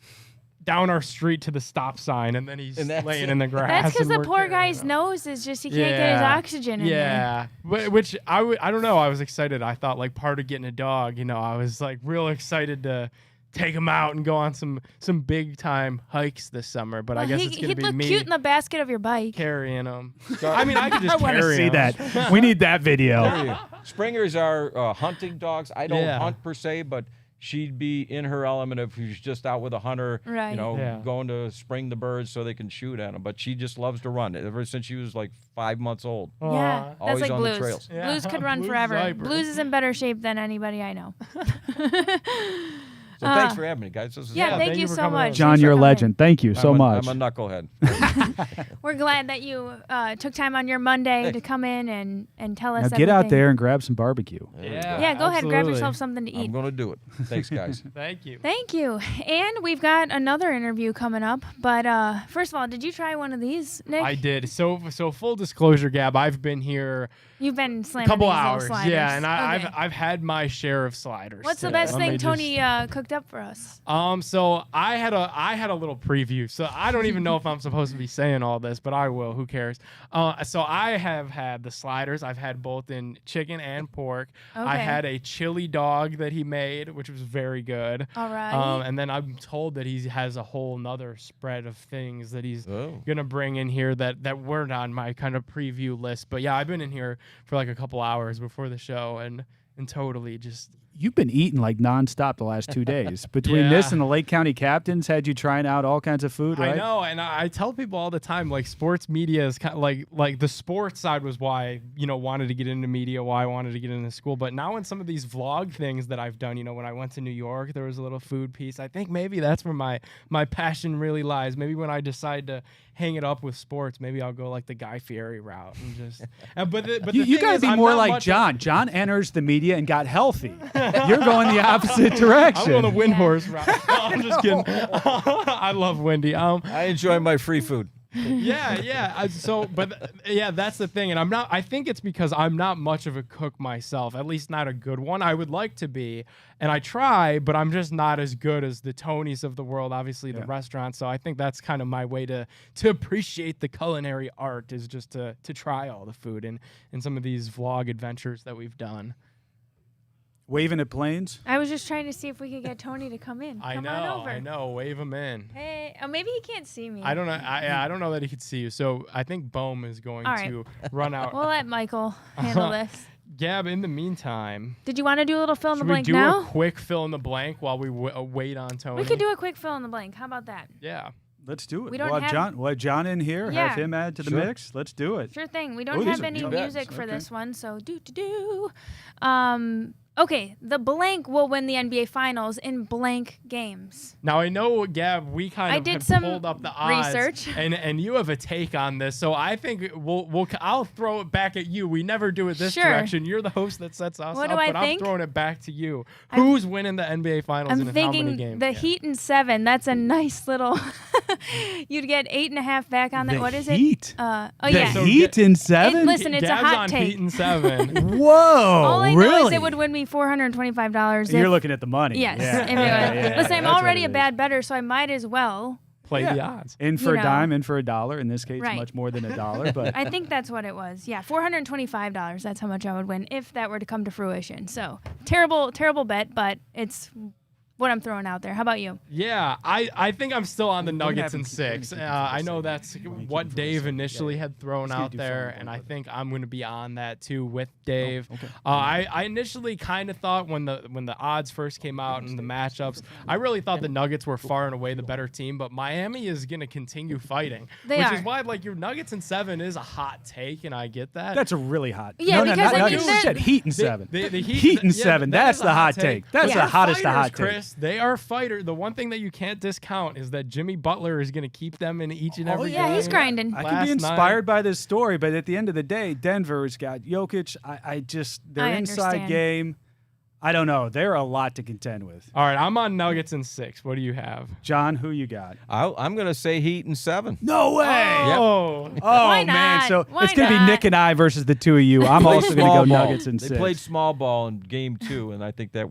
down our street to the stop sign, and then he's laying in the grass. That's because and the we're poor carrying guy's him. nose is just, he can't get his oxygen in there. Yeah. Which I don't know. I was excited. I thought, like, part of getting a dog, I was, like, real excited to take him out and go on some big time hikes this summer. But I guess it's going to be he'd me look cute in the basket of your bike. carrying him. I mean, I could just I want to carry see him. that. We need that video. Springers are hunting dogs. I don't Yeah. hunt per se, but she'd be in her element if she's just out with a hunter, Right. Yeah. going to spring the birds so they can shoot at them. But she just loves to run ever since she was like 5 months old. Yeah, that's Always like on the Blues. trails. Yeah. Blues could run Blues forever. Viper. Blues is in better shape than anybody I know. So thanks for having me, guys. This is Yeah, fun. thank thank you you for so coming much. on. John, Thanks for you're a coming. legend. Thank you so much. I'm a knucklehead. We're glad that you took time on your Monday to come in and tell us Now get out everything. there and grab some barbecue. Yeah, go ahead, grab absolutely. yourself something to I'm eat. going to do it. Thanks, guys. Thank you. Thank you. And we've got another interview coming up. But first of all, did you try one of these, Nick? I did. So full disclosure, Gab, I've been here You've been a slamming couple these little hours. sliders. Yeah, and Okay. I've had my share of sliders. What's the today. best Let me thing just- Tony cooked up for us? So I had a little preview. So I don't even know if I'm supposed to be saying all this, but I will. Who cares? So I have had the sliders. I've had both in chicken and pork. I Okay. had a chili dog that he made, which was very good. All right. And then I'm told that he has a whole nother spread of things that he's Oh. gonna bring in here that weren't on my kind of preview list. But yeah, I've been in here for like a couple hours before the show and totally just. You've been eating like nonstop the last 2 days. Between this Yeah. and the Lake County Captains, had you trying out all kinds of food, right? I know, and I tell people all the time, like sports media is kind of like the sports side was why I wanted to get into media, why I wanted to get into school. But now in some of these vlog things that I've done, when I went to New York, there was a little food piece. I think maybe that's where my passion really lies. Maybe when I decide to hang it up with sports, maybe I'll go like the Guy Fieri route and just. But You thing got to is, be I'm more not like much- John. John enters the media and got healthy. You're going the opposite I'm direction. going the wind horse route. No, I'm just kidding. I love Wendy. I enjoy my free food. Yeah. That's the thing, and I think it's because I'm not much of a cook myself. At least not a good one. I would like to be, and I try, but I'm just not as good as the Tonys of the world. Obviously, the restaurants. So I think that's kind of my way to appreciate the culinary art is just to try all the food and some of these vlog adventures that we've done. Waving at planes. I was just trying to see if we could get Tony to come in. Come on over. I know. Wave him in. Hey, maybe he can't see me. I don't know. I don't know that he could see you. So I think Bohm is going All right. to run out. We'll let Michael handle this. Gab, in the meantime, Did you want to do a little fill in the should we blank do now? a quick fill in the blank while we wait on Tony? We could do a quick fill in the blank. How about that? Yeah. Let's do it. We don't we'll have- John in here. Yeah. Have him add to the Sure. mix. Let's do it. Sure thing. We Oh, don't these have are any good music bets. for Okay. this one, so do. Okay, the blank will win the NBA Finals in blank games. Now I know, Gab, we kind I of did had some pulled up the odds, research. and you have a take on this. So I think I'll throw it back at you. We never do it this Sure. direction. You're the host that sets us What up, do I but think? I'm throwing it back to you. Who's winning the NBA Finals I'm and in how many thinking games? the Heat in 7. That's a nice little. You'd get 8.5 back on that. The What is Heat? it? Oh The yeah. So Heat in 7? And listen, it's a Gab's hot on take. Heat and 7. Whoa, All I know really? is it would win me $425. You're if- looking at the money. Yes. Yeah. if it Yeah, was. yeah, Listen, I'm that's what already it a is. bad bettor, so I might as well. Play the odds. In for You a know. dime, in for a dollar. In this case, Right. much more than a dollar. But I think that's what it was. Yeah, $425. That's how much I would win if that were to come to fruition. So terrible bet, but it's what I'm throwing out there. How about you? Yeah, I think I'm still on the What Nuggets in happened to- 6. what happened to I the know second? that's You wanna keep what it for a Dave second? initially had thrown Let's out do there, phone and one, I but- think I'm going to be on that too with Dave. okay. I initially kind of thought when the odds first came out and the matchups, I really thought the Nuggets were far and away the better team, but Miami is going to continue fighting, They which are. is why like your Nuggets in 7 is a hot take, and I get that. that's a really hot. Yeah, no, because no, I not mean, you they're- said Heat in 7. The Heat in yeah, 7. that That's is a the hot take. That's Yeah. the hottest of Fighters, hot Chris, They are fighter. The one thing that you can't discount is that Jimmy Butler is going to keep them in each and every game. Yeah, he's grinding. I can be inspired by this story, but at the end of the day, Denver's got Jokic. Their I inside understand. game, I don't know. They're a lot to contend with. All right, I'm on Nuggets in 6. What do you have? John, who you got? I'm going to say Heat in 7. No way. Oh, Oh, Why man. not? So Why it's going to be not? Nick and I versus the two of you. I'm also going to go Nuggets in 6. They played small ball in game 2, and I think that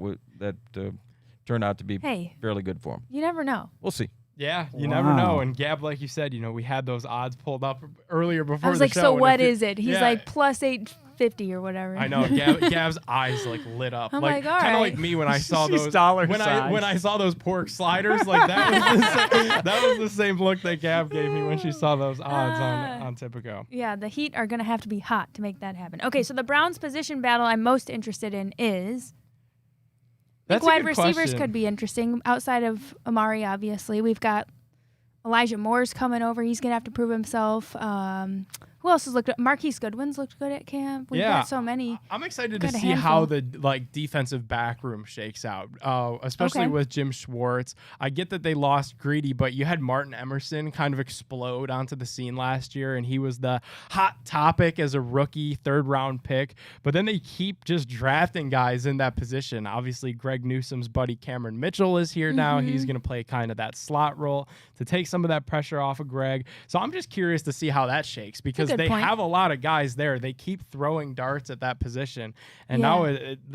turned out to be Hey. fairly good for them. You never know. We'll see. yeah, you never Wow. know. And Gab, like you said, we had those odds pulled up earlier before I was the like, show. so and what if is it? He's yeah, like plus 850 or whatever. I know Gab's eyes like lit up, I'm like like, all kind of right. like me when I saw She's those dollar when signs. I saw those pork sliders. Like that was the same look that Gab gave me when she saw those odds on Tipico. Yeah, the Heat are going to have to be hot to make that happen. Okay, so the Browns position battle I'm most interested in is I That's think a wide good receivers question. could be interesting. Outside of Amari, obviously. We've got Elijah Moore's coming over. He's going to have to prove himself. Who else has looked good? Marquise Goodwin's looked good at camp. We've got so many. I'm excited to Got a see how handful. the defensive back room shakes out, especially Okay. with Jim Schwartz. I get that they lost Greedy, but you had Martin Emerson kind of explode onto the scene last year, and he was the hot topic as a rookie, 3rd-round pick. But then they keep just drafting guys in that position. Obviously, Greg Newsom's buddy Cameron Mitchell is here now. He's going to play kind of that slot role to take some of that pressure off of Greg. So I'm just curious to see how that shakes because good they point. have a lot of guys there. They keep throwing darts at that position, and Yeah. now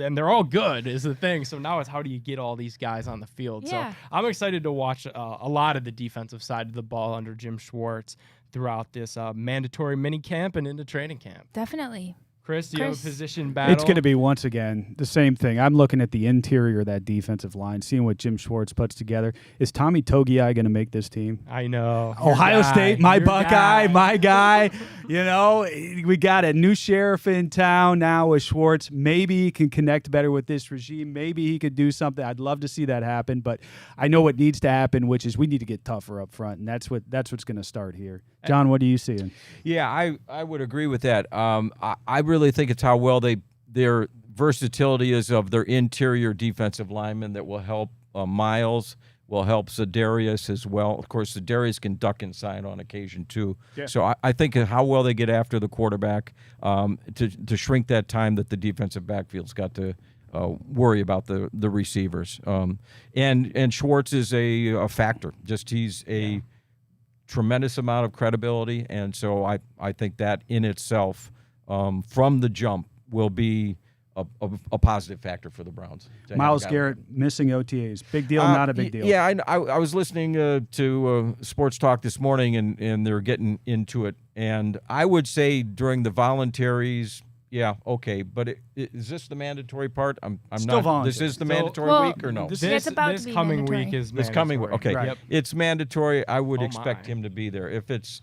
and they're all good is the thing. So now it's how do you get all these guys on the field? Yeah. So I'm excited to watch a lot of the defensive side of the ball under Jim Schwartz throughout this mandatory mini camp and into training camp. Definitely. Chris, do you have a Chris. position battle? It's going to be, once again, the same thing. I'm looking at the interior of that defensive line, seeing what Jim Schwartz puts together. Is Tommy Togiai going to make this team? I know. Your Ohio guy, State, my your Buckeye, guy. my guy. We got a new sheriff in town now with Schwartz. Maybe he can connect better with this regime. Maybe he could do something. I'd love to see that happen, but I know what needs to happen, which is we need to get tougher up front, and that's what's going to start here. John, what are you seeing? Yeah, I would agree with that. I really think it's how well their versatility is of their interior defensive linemen that will help Miles, will help Za'Darius as well. Of course, Za'Darius can duck inside on occasion too. Yeah. So I think how well they get after the quarterback to shrink that time that the defensive backfield's got to worry about the receivers. And Schwartz is a factor. Just he's a tremendous amount of credibility, and so I think that in itself, from the jump, will be a positive factor for the Browns. Miles Garrett missing OTAs. Big deal, not a big deal. Yeah, I was listening to Sports Talk this morning, and they're getting into it. And I would say during the voluntaries, yeah, okay. But is this the mandatory part? I'm Still not. voluntary. This is the So- mandatory Well, week or no? this- This, It's about to this be coming mandatory. week is This coming week, mandatory. okay. Right. It's mandatory. I would Oh, expect my. him to be there. If it's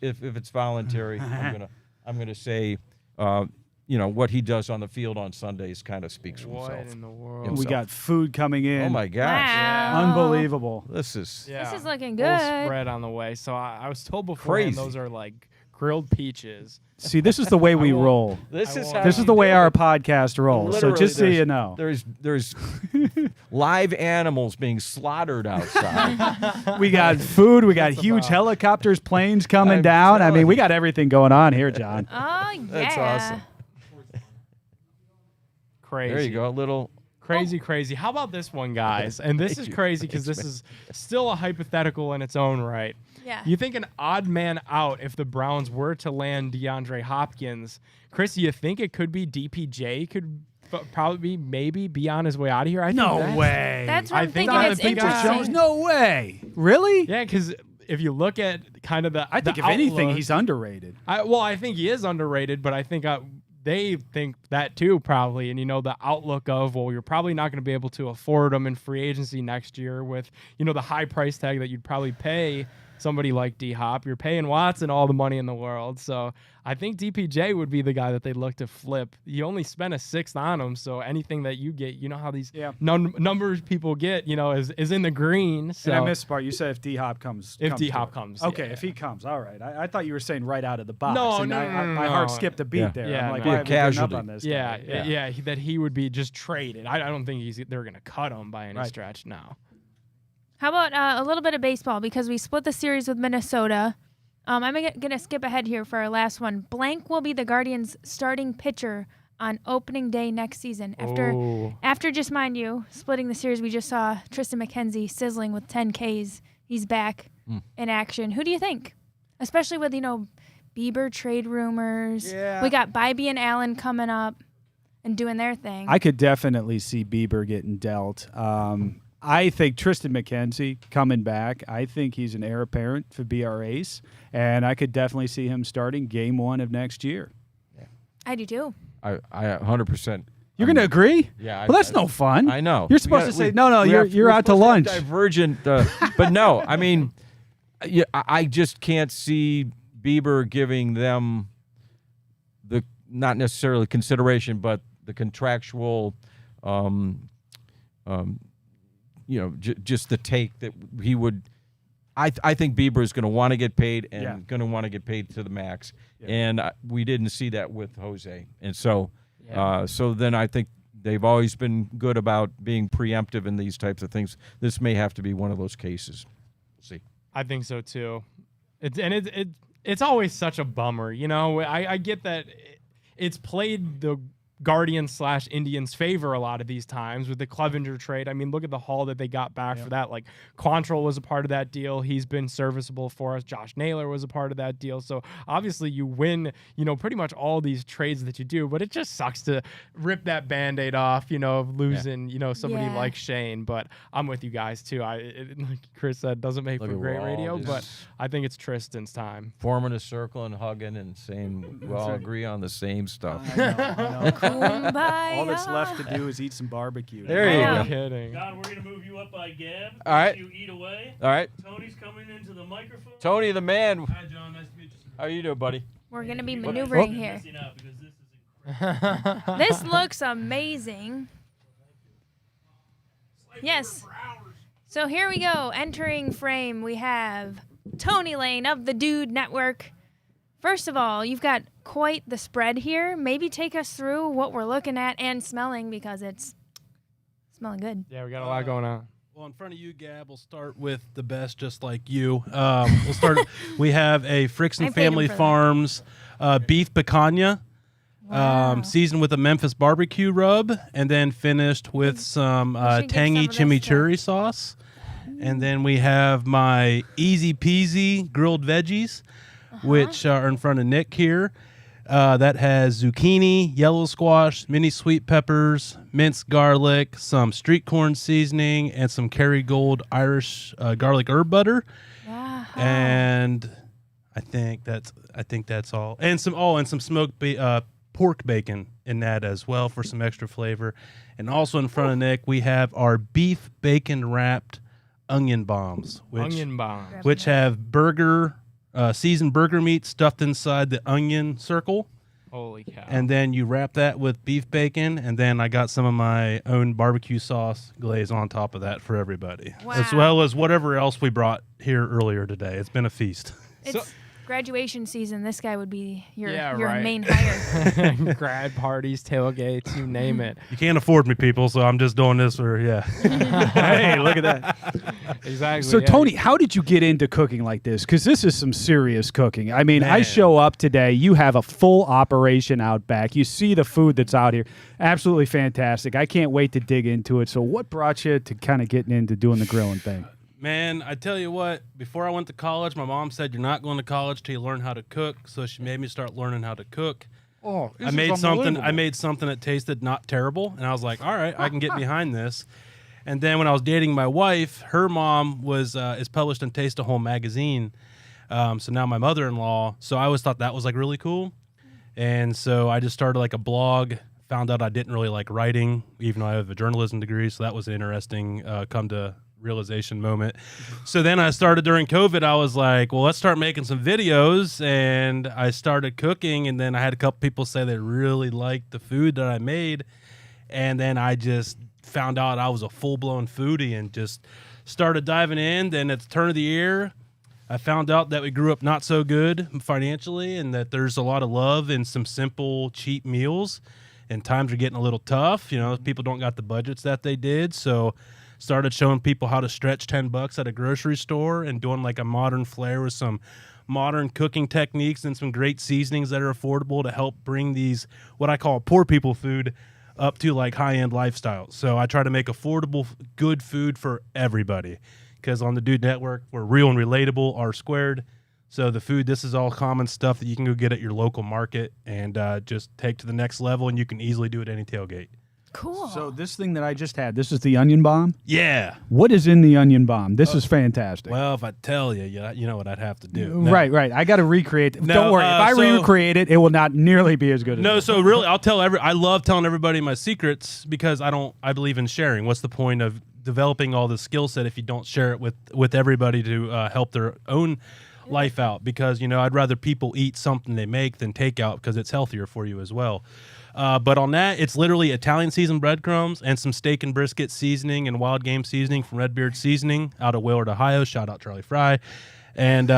voluntary, I'm gonna say, what he does on the field on Sundays kind of speaks for What himself. in the world? We got food coming in. Oh my gosh, Wow. Unbelievable. this is Yeah. This is looking Full good. spread on the way. So I was told beforehand Crazy. those are like grilled peaches. See, this is the way we won't- roll. this I is won't- how This is you the way do our it. podcast rolls. So Literally, just so there's- you know. There's live animals being slaughtered outside. We got food. We got huge helicopters, planes coming I'm down. I mean, telling we you. got everything going on here, John. Oh, yeah. That's awesome. Crazy. There you go, a little. Crazy. How about this one, guys? And this is crazy because this is still a hypothetical in its own right. Yeah. You think an odd man out if the Browns were to land DeAndre Hopkins? Chris, you think it could be DPJ could probably maybe be on his way out of here? I think that's- way. That's what I I'm think thinking. on It's the big interesting. Jones, no way. Really? Yeah, because if you look at kind of the I think the if anything, outlook- he's underrated. I think he is underrated, but I think they think that too, probably. And, the outlook of, well, you're probably not going to be able to afford him in free agency next year with, the high price tag that you'd probably pay somebody like D-Hop. You're paying Watson all the money in the world. So I think DPJ would be the guy that they'd look to flip. You only spent a 6th on him, so anything that you get, how these numbers people get, is in the green. So And I missed the part. You said if D-Hop comes. If comes D-Hop to it. comes, Okay, yeah. if he comes. All right. I thought you were saying right out of the box. No, and no, my heart no. skipped a beat Yeah. there. Yeah, I'm like, no. why Be a are we getting up casualty. on this Yeah, guy? that he would be just traded. I don't think they're going to cut him by any Right. stretch now. How about a little bit of baseball, because we split the series with Minnesota. I'm going to skip ahead here for our last one. Blank will be the Guardians' starting pitcher on opening day next season. After just, mind you, splitting the series, we just saw Tristan McKenzie sizzling with 10 Ks. He's back in action. Who do you think? Especially with, Bieber trade rumors. Yeah. We got Bybee and Allen coming up and doing their thing. I could definitely see Bieber getting dealt. I think Tristan McKenzie coming back. I think he's an heir apparent to be our ace, and I could definitely see him starting game 1 of next year. I do too. I 100%. You're going to agree? Yeah. Well, that's no fun. I know. You're supposed to say, no, you're out to lunch. Divergent, but no, I mean, I just can't see Bieber giving them the not necessarily consideration, but the contractual, just the take that he would. I think Bieber is going to want to get paid and going to want to get paid to the max, and we didn't see that with Jose, and so then I think they've always been good about being preemptive in these types of things. This may have to be one of those cases. We'll see. I think so too. It's always such a bummer, I get that it's played the Guardians/Indians' favor a lot of these times with the Clevenger trade. I mean, look at the haul that they got back for that. Like, Quantrill was a part of that deal. He's been serviceable for us. Josh Naylor was a part of that deal. So obviously you win, pretty much all these trades that you do, but it just sucks to rip that Band-Aid off, of losing, somebody like Shane. But I'm with you guys too. Like Chris said, doesn't make for great radio, but I think it's Tristan's time. Forming a circle and hugging and saying we all agree on the same stuff. I know. Kumbaya. All that's left to do is eat some barbecue. There you go. Kidding. Don, we're going to move you up by Gab. All right. You eat away. All right. Tony's coming into the microphone. Tony, the man. Hi, John. Nice to meet you. How you doing, buddy? We're going to be maneuvering here. Messing up because this is incredible. This looks amazing. Yes. So here we go. Entering frame, we have Tony Lane of the Dude Network. First of all, you've got quite the spread here. Maybe take us through what we're looking at and smelling, because it's smelling good. Yeah, we got a lot going on. Well, in front of you, Gab, we'll start with the best, just like you. We'll start. We have a Frickson Family Farms beef picanha, seasoned with a Memphis barbecue rub, and then finished with some tangy chimichurri sauce. And then we have my easy peasy grilled veggies, which are in front of Nick here. That has zucchini, yellow squash, mini sweet peppers, minced garlic, some street corn seasoning, and some Kerrygold Irish garlic herb butter. Wow. And I think that's all. And some smoked pork bacon in that as well for some extra flavor. And also in front of Nick, we have our beef bacon wrapped onion bombs, which have seasoned burger meat stuffed inside the onion circle. Holy cow. And then you wrap that with beef bacon, and then I got some of my own barbecue sauce glaze on top of that for everybody. Wow. As well as whatever else we brought here earlier today. It's been a feast. It's graduation season. This guy would be your right. main hire. Grad parties, tailgates, you name it. You can't afford me, people, so I'm just doing this for, Hey, look at that. Exactly. So, Tony, how did you get into cooking like this? Because this is some serious cooking. I mean, I Man. show up today. You have a full operation out back. You see the food that's out here. Absolutely fantastic. I can't wait to dig into it. So what brought you to kind of getting into doing the grilling thing? Man, I tell you what, before I went to college, my mom said, you're not going to college till you learn how to cook. So she made me start learning how to cook. Oh, I made something that tasted not terrible, and I was like, all right, I can get behind this. And then when I was dating my wife, her mom is published in Taste a Home magazine. So now my mother-in-law. So I always thought that was like really cool. And so I just started like a blog, found out I didn't really like writing, even though I have a journalism degree. So that was an interesting come to realization moment. So then I started during COVID. I was like, well, let's start making some videos. And I started cooking. And then I had a couple people say they really liked the food that I made. And then I just found out I was a full-blown foodie and just started diving in. Then at the turn of the year, I found out that we grew up not so good financially and that there's a lot of love in some simple, cheap meals. And times are getting a little tough. You know, people don't got the budgets that they did. So started showing people how to stretch $10 at a grocery store and doing like a modern flair with some modern cooking techniques and some great seasonings that are affordable to help bring these, what I call poor people food, up to like high-end lifestyles. So I try to make affordable, good food for everybody, because on the Dude Network, we're real and relatable, R squared. So the food, this is all common stuff that you can go get at your local market and just take to the next level, and you can easily do it at any tailgate. Cool. So this thing that I just had, this is the onion bomb. Yeah. What is in the onion bomb? This is fantastic. Well, if I tell you, you know what I'd have to do. Right. I got to recreate. No, Don't worry. If I so- recreate it, it will not nearly be as good as No, this. so really, I love telling everybody my secrets because I believe in sharing. What's the point of developing all this skill set if you don't share it with everybody to help their own life out? Because, I'd rather people eat something they make than takeout because it's healthier for you as well. But on that, it's literally Italian seasoned breadcrumbs and some steak and brisket seasoning and wild game seasoning from Redbeard Seasoning out of Willard, Ohio. Shout out Charlie Fry. And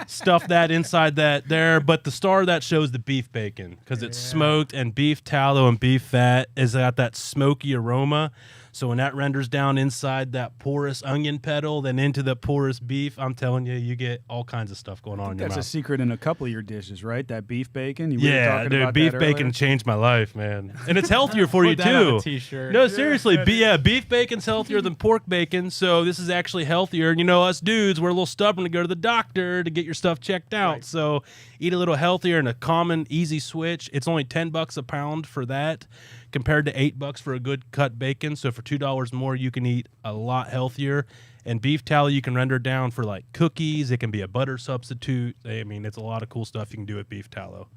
stuff that inside that there. But the star of that show is the beef bacon because it's smoked, and beef tallow and beef fat is got that smoky aroma. So when that renders down inside that porous onion petal, then into the porous beef, I'm telling you, you get all kinds of stuff going on in your That's mouth. a secret in a couple of your dishes, right? That beef bacon. We were Yeah, talking dude, about beef that bacon earlier. changed my life, man. And it's healthier for you, Put that on too. a t-shirt. No, seriously. Beef bacon's healthier than pork bacon, so this is actually healthier. And us dudes, we're a little stubborn to go to the doctor to get your stuff checked out. Right. So eat a little healthier and a common, easy switch. It's only $10 a pound for that, compared to $8 for a good cut bacon. So for $2 more, you can eat a lot healthier. And beef tallow you can render down for like cookies. It can be a butter substitute. I mean, it's a lot of cool stuff you can do with beef tallow.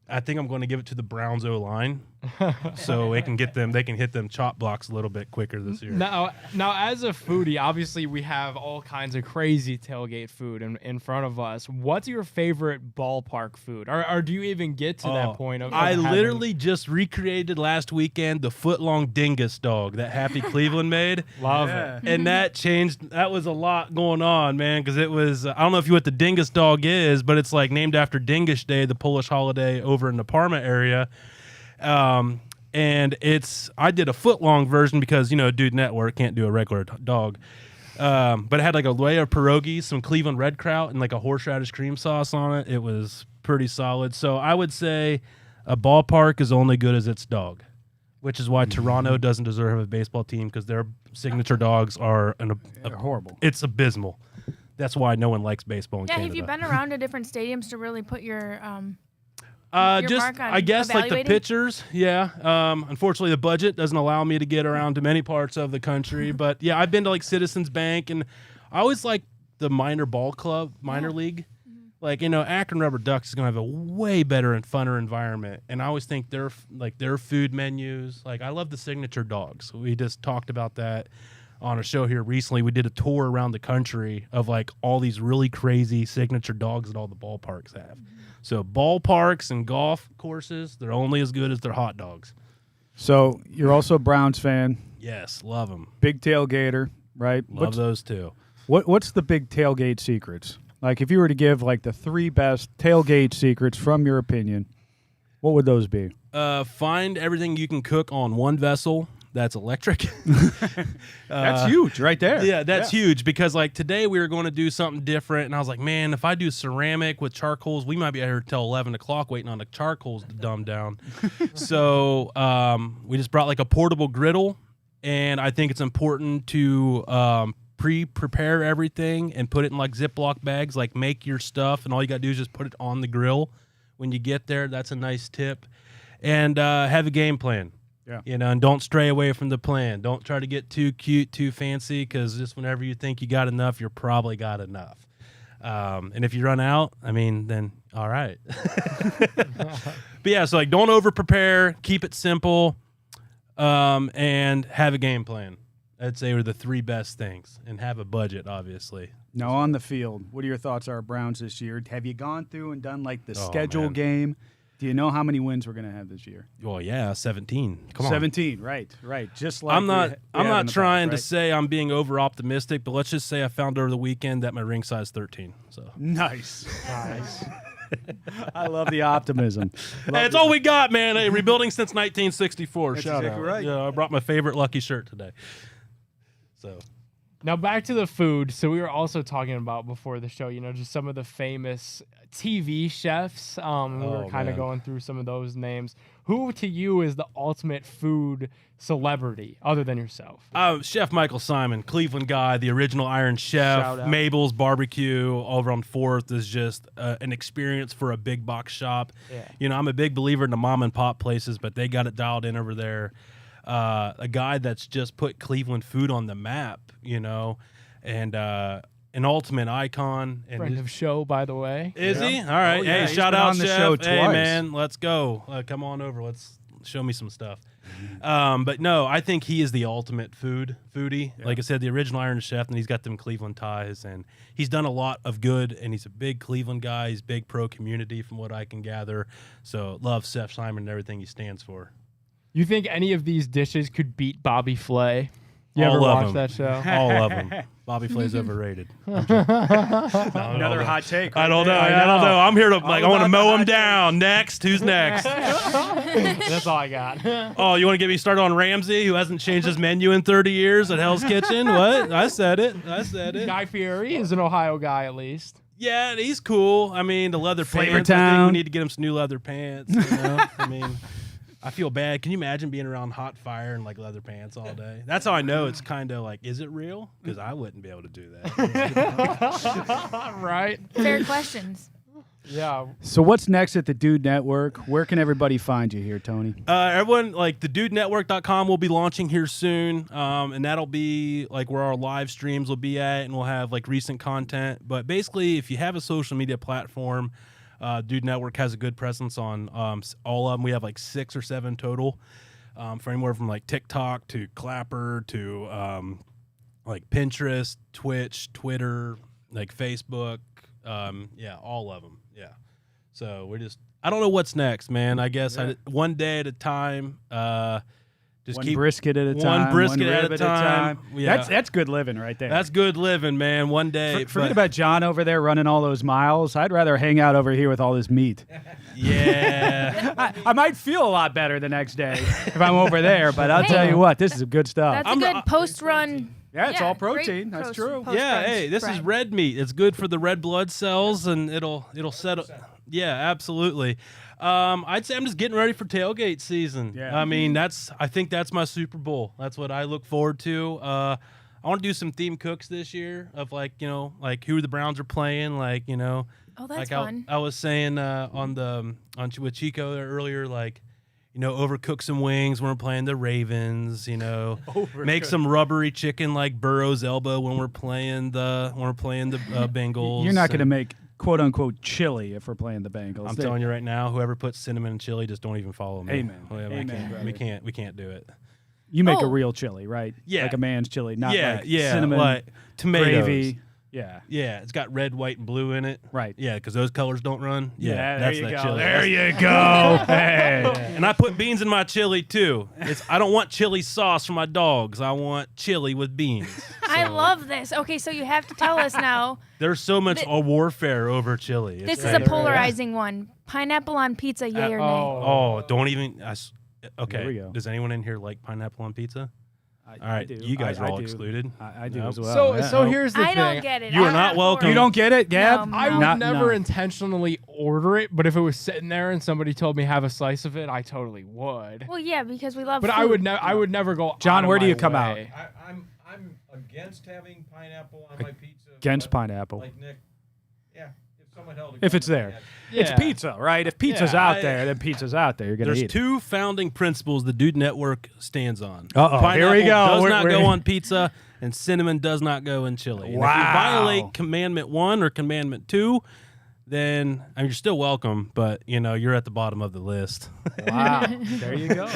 I think I'm going to give it to the Browns O-line, so they can hit them chop blocks a little bit quicker this year. Now, as a foodie, obviously we have all kinds of crazy tailgate food in front of us. What's your favorite ballpark food? Or do you even get to that point of I having- literally just recreated last weekend the foot-long dingus dog that Happy Cleveland made. Love it. And that changed. That was a lot going on, man, because it was, I don't know if you know what the dingus dog is, but it's like named after Dingus Day, the Polish holiday over in the Parma area. And I did a foot-long version because, Dude Network can't do a regular dog. But it had like a layer of pierogies, some Cleveland red kraut, and like a horseradish cream sauce on it. It was pretty solid. So I would say a ballpark is only good as its dog, which is why Toronto doesn't deserve a baseball team, because their signature dogs are They're horrible. It's abysmal. That's why no one likes baseball in Canada. Have you been around to different stadiums to really put your Just mark on I guess like the evaluating? pitchers, yeah. Unfortunately, the budget doesn't allow me to get around to many parts of the country, but yeah, I've been to like Citizens Bank, and I always like the minor ball club, minor league. Like, Akron Rubber Ducks is gonna have a way better and funner environment, and I always think their food menus. Like, I love the signature dogs. We just talked about that on a show here recently. We did a tour around the country of like all these really crazy signature dogs that all the ballparks have. So ballparks and golf courses, they're only as good as their hot dogs. So you're also a Browns fan, Yes, love them. big tailgater, right? Love those too. What's the big tailgate secrets? Like, if you were to give like the 3 best tailgate secrets from your opinion, what would those be? Find everything you can cook on one vessel that's electric. That's huge, right there. Yeah, that's huge, because like today we were going to do something different, and I was like, man, if I do ceramic with charcoals, we might be out here till 11 o'clock waiting on the charcoals to dumb down. So we just brought like a portable griddle, and I think it's important to prepare everything and put it in like Ziploc bags, like make your stuff, and all you got to do is just put it on the grill when you get there. That's a nice tip. And have a game plan. Yeah. And don't stray away from the plan. Don't try to get too cute, too fancy, because just whenever you think you got enough, you're probably got enough. And if you run out, then all right. But yeah, so like don't over prepare, keep it simple, and have a game plan. I'd say are the 3 best things, and have a budget, obviously. Now, on the field, what are your thoughts on our Browns this year? Have you gone through and done like the schedule man. game? Do you know how many wins we're going to have this year? Well, yeah, 17. Come on. 17, right. Just like I'm not we have in the trying to past, say I'm being over optimistic, but let's just say I found over the weekend that my ring size 13. So right? Nice. I love the optimism. hey, it's all we got, man. Hey, rebuilding since 1964. That's Shout exactly out. right. Yeah, I brought my favorite lucky shirt today. So Now back to the food. So we were also talking about before the show, just some of the famous TV chefs. We were kind of going through some of those names. Who to you is the ultimate food celebrity other than yourself? Chef Michael Simon, Cleveland guy, the original Iron Shout Chef. out. Mabel's Barbecue over on 4th is just an experience for a big box shop. Yeah. I'm a big believer in the mom and pop places, but they got it dialed in over there. A guy that's just put Cleveland food on the map, and an ultimate icon. And Friend of show, by the way. is he? All right. Oh, yeah, Hey, he's shout been out on the Chef. show Hey, twice. man, let's go. Come on over. Let's show me some stuff. But no, I think he is the ultimate foodie. Yeah. Like I said, the original Iron Chef, and he's got them Cleveland ties, and he's done a lot of good. And he's a big Cleveland guy. He's big pro community, from what I can gather. So love Chef Simon and everything he stands for. You think any of these dishes could beat Bobby Flay? You All ever of watch them. that show? All of them. Bobby Flay's overrated. Another hot take. I don't know. right I don't know. I'm here to I want about to the mow him hot down. Next, who's next? That's all I got. Oh, you want to get me started on Ramsey, who hasn't changed his menu in 30 years at Hell's Kitchen? What? I said it. Guy Fieri is an Ohio guy, at least. Yeah, he's cool. I mean, the leather Flavor pants. I think Town. we need to get him some new leather pants. I mean, I feel bad. Can you imagine being around hot fire and like leather pants all day? That's how I know it's kind of like, is it real? Because I wouldn't be able to do that. Right? Fair questions. Yeah. So what's next at the Dude Network? Where can everybody find you here, Tony? Everyone, like thedudenetwork.com will be launching here soon. And that'll be like where our live streams will be at, and we'll have like recent content. But basically, if you have a social media platform, Dude Network has a good presence on all of them. We have like 6 or 7 total, for anywhere from like TikTok to Clapper to like Pinterest, Twitch, Twitter, like Facebook. Yeah, all of them. Yeah. So I don't know what's next, man. I guess one day at a time. Just One keep brisket at a time. One brisket rib at a time. Yeah. That's good living right there. That's good living, man. One day. Forget about John over there running all those miles. I'd rather hang out over here with all this meat. Yeah. I might feel a lot better the next day if I'm over there, but I'll tell you what, this is good stuff. That's a good post-run. Yeah, it's all great protein. That's true. Yeah, post-brunch hey, this is bread. red meat. It's good for the red blood cells, and it'll settle. Yeah, absolutely. I'd say I'm just getting ready for tailgate season. Yeah. I mean, I think that's my Super Bowl. That's what I look forward to. I want to do some theme cooks this year of like who the Browns are playing, Oh, that's like fun. I was saying with Chico earlier, like, overcook some wings when we're playing the Ravens. Make some rubbery chicken like Burrow's elbow when we're playing the Bengals. You're not going to make quote unquote chili if we're playing the Bengals. I'm telling you right now, whoever puts cinnamon and chili, just don't even follow me. Amen. Oh, yeah, Amen, we brother. can't do it. You make a Oh. real chili, right? Yeah. Like a man's chili, not like yeah, cinnamon, like tomatoes. gravy. Yeah. Yeah, it's got red, white, and blue in it. Right. Yeah, because those colors don't run. Yeah, there that's you that go. chili. There you go. Hey. And I put beans in my chili too. I don't want chili sauce for my dogs. I want chili with beans. I love this. Okay, so you have to tell us now. There's so much warfare over chili. This It's is a like- polarizing one. Pineapple on pizza, yay or nay? Oh, don't even. Okay. There we go. Does anyone in here like pineapple on pizza? All right, do. you guys are I all do. excluded. I do Nope. as well. So yeah. here's the I thing. don't get it. You are I'm not for welcome. it. You don't get it, Gab? No, I would no. never intentionally order it, but if it was sitting there and somebody told me have a slice of it, I totally would. Well, yeah, because we love But food. I would never go. John, out of where do my you come out? way. I'm against having pineapple on my pizza. Against but pineapple. Like Nick, yeah. If someone held a If gun it's to my there. head. It's Yeah. pizza, right? If pizza's Yeah, out there, then pizza's out there. You're going to There's eat it. 2 founding principles the Dude Network stands on. Uh-oh, here we Pineapple go. does We're- not we're- go on pizza, and cinnamon does not go in chili. And if you Wow. violate Commandment 1 or Commandment 2, then you're still welcome, but you're at the bottom of the list. Wow. There you go.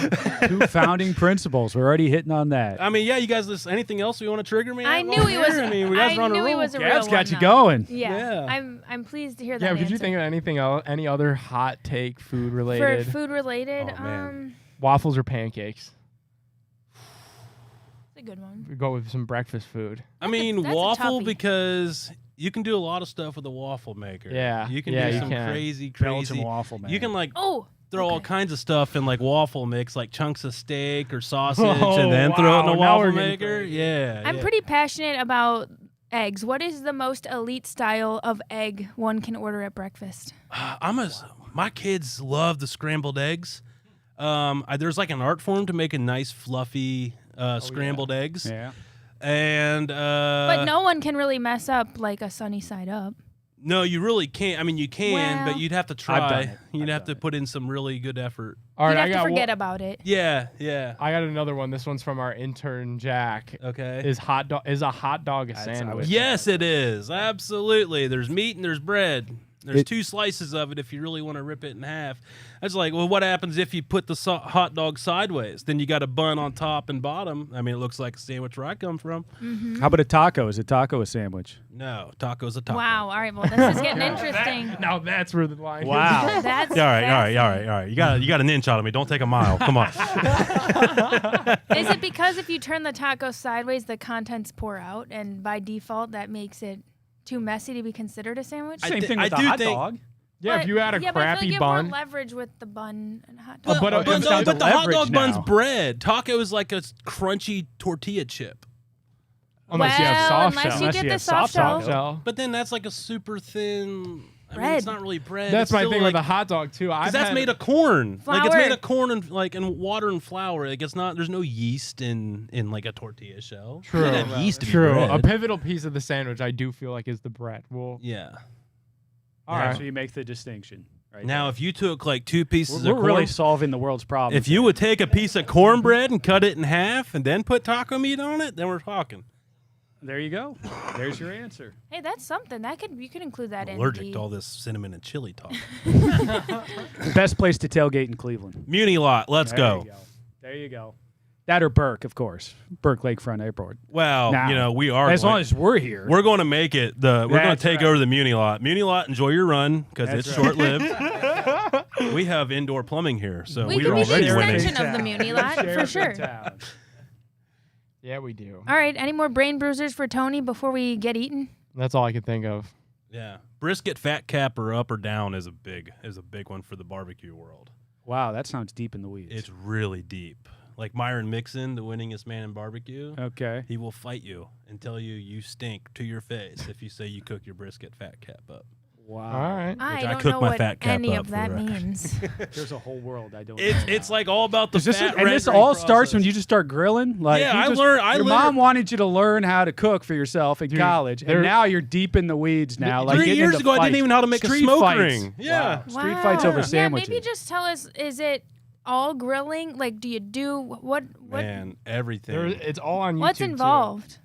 2 founding principles. We're already hitting on that. I mean, yeah, you guys. Listen, anything else you want to trigger me? I at knew while he we're was. here? I mean, we guys I are on a knew he roll. was a Gab's real got one, you though. going. Yeah. Yeah. I'm pleased to hear that. Yeah, could you answer. think of anything else? Any other hot take food for related? food related? Oh, man. Waffles or pancakes? It's a good one. We go with some breakfast food. I mean, that's a waffle toughie. because you can do a lot of stuff with a waffle maker. Yeah. you can Yeah, do you some can. crazy. Belgian waffle, man. You can like Oh, throw all kinds of stuff in like waffle mix, like chunks of steak or sausage, Oh, and then throw it in a wow. Now waffle we're getting maker. crazy. Yeah, I'm yeah. pretty passionate about eggs. What is the most elite style of egg one can order at breakfast? My kids love the scrambled eggs. There's like an art form to make a nice fluffy scrambled eggs. Yeah. And But no one can really mess up like a sunny side up. no, you really can't. I mean, you can, Well, but you'd have to I've try. done it. You'd I've have to done it. put in some really good effort. All You'd right, have I to got forget one. about it. Yeah, yeah. I got another one. This one's from our intern Jack. Okay. Is a hot dog a sandwich? Yes, it is. Absolutely. There's meat and there's bread. There's two slices of it if you really want to rip it in half. That's like, well, what happens if you put the hot dog sideways? Then you got a bun on top and bottom. I mean, it looks like a sandwich where I come from. How about a taco? Is a taco a sandwich? No, taco's a taco. Wow. All right. Well, this is getting interesting. Now that's where the line. Wow. That's All right. You got an inch out of me. Don't take a mile. Come on. Is it because if you turn the taco sideways, the contents pour out, and by default that makes it too messy to be considered a sandwich? Same thing I with the do hot think- dog. Yeah, if you had a but I feel like crappy you have bun. more leverage with the bun and hot But- dog. but- It comes down to the hot leverage dog bun's now. bread. Taco is like a crunchy tortilla chip. Unless you have soft unless shell. you Unless get you the have soft soft shell. But then that's like a super thin. I mean, Bread. it's not really bread. That's It's my still thing like, with a hot dog too. Because that's made of corn. Like it's Flour. made of corn and like and water and flour. Like it's not. There's no yeast in like a tortilla shell. True. You can't have yeast to be True. bread. A pivotal piece of the sandwich I do feel like is the bread. Well, Yeah. all Yeah, right. So you make the distinction. Right Now, there. if you took like two pieces we're of corn, really solving the world's problems. if you would take a piece of cornbread and cut it in half and then put taco meat on it, then we're talking. There you go. There's your answer. Hey, that's something. You could include that in Allergic the... to all this cinnamon and chili talk. Best place to tailgate in Cleveland. Muni lot. Let's There go. you go. There you go. That or Burke, of course. Burke Lakefront Airport. Well, Now, we are. as going- long as we're here. We're going to make it. We're going to That's take right. over the Muni lot. Muni lot, enjoy your run because That's it's right. short lived. We have indoor plumbing here, so We we're could be the already winning. extension of the Muni lot, for Sheriff in sure. town. Yeah, we do. All right, any more brain bruisers for Tony before we get eaten? That's all I could think of. Yeah, brisket fat cap or up or down is a big one for the barbecue world. Wow, that sounds deep in the weeds. It's really deep. Like Myron Mixon, the winningest man in barbecue. Okay. He will fight you and tell you stink to your face if you say you cook your brisket fat cap up. Wow. All right. I I don't cook know my what fat cap any up of for that the record. means. There's a whole world I don't know. It's like all about the Is this fat and this rendering all starts when process. you just start grilling? Like Yeah, you I just- learned- I Your literally- mom wanted you to learn how to cook for yourself in Dude, college, there- and now you're deep in the weeds now. Like 3 getting years into ago, I didn't fights. even know how to make a Street smoke fights. ring. Yeah. Wow. Street fights over Yeah, sandwiches. maybe just tell us, is it all grilling? Like, do you do what Man, everything. It's all on YouTube. what's too. involved?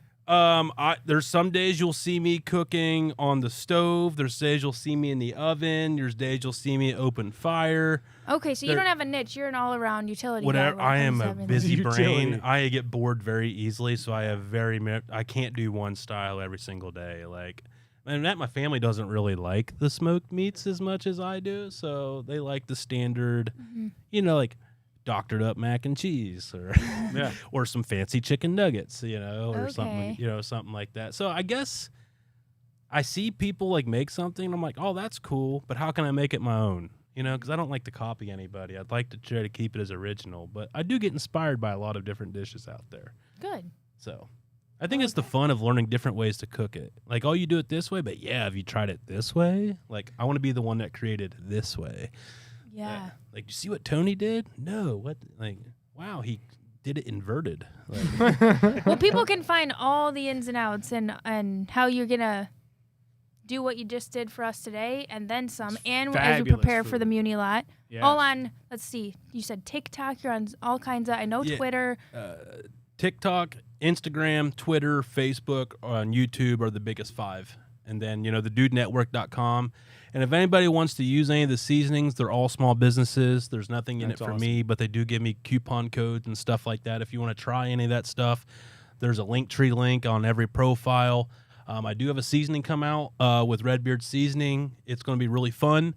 There's some days you'll see me cooking on the stove. There's days you'll see me in the oven. There's days you'll see me open fire. Okay, so you There- don't have a niche. You're an all-around utility guy Whatever. when it I comes am to a everything. busy Utility. brain. I get bored very easily, so I have I can't do one style every single day. Like, and that my family doesn't really like the smoked meats as much as I do, so they like the standard, like doctored up mac and cheese or Yeah. or some fancy chicken nuggets, or something, Okay. something like that. So I guess I see people like make something and I'm like, "Oh, that's cool, but how can I make it my own?" Because I don't like to copy anybody. I'd like to try to keep it as original, but I do get inspired by a lot of different dishes out there. Good. So I think it's the fun of learning different ways to cook it. Like, oh, you do it this way, but yeah, have you tried it this way? Like, I want to be the one that created this way. Yeah. Like, you see what Tony did? No, what? Like, wow, he did it inverted. Like, Well, people can find all the ins and outs and how you're gonna do what you just did for us today, and then some, and as you Fabulous prepare for food. the Muni lot. Yes. All on. Let's see. You said TikTok. You're on all kinds of. I know Yeah. Twitter. TikTok, Instagram, Twitter, Facebook, on YouTube are the biggest 5. And then, thedudetnetwork.com. And if anybody wants to use any of the seasonings, they're all small businesses. There's nothing in That's it for awesome. me, but they do give me coupon codes and stuff like that. If you want to try any of that stuff, there's a Linktree link on every profile. I do have a seasoning come out with Redbeard Seasoning. It's going to be really fun.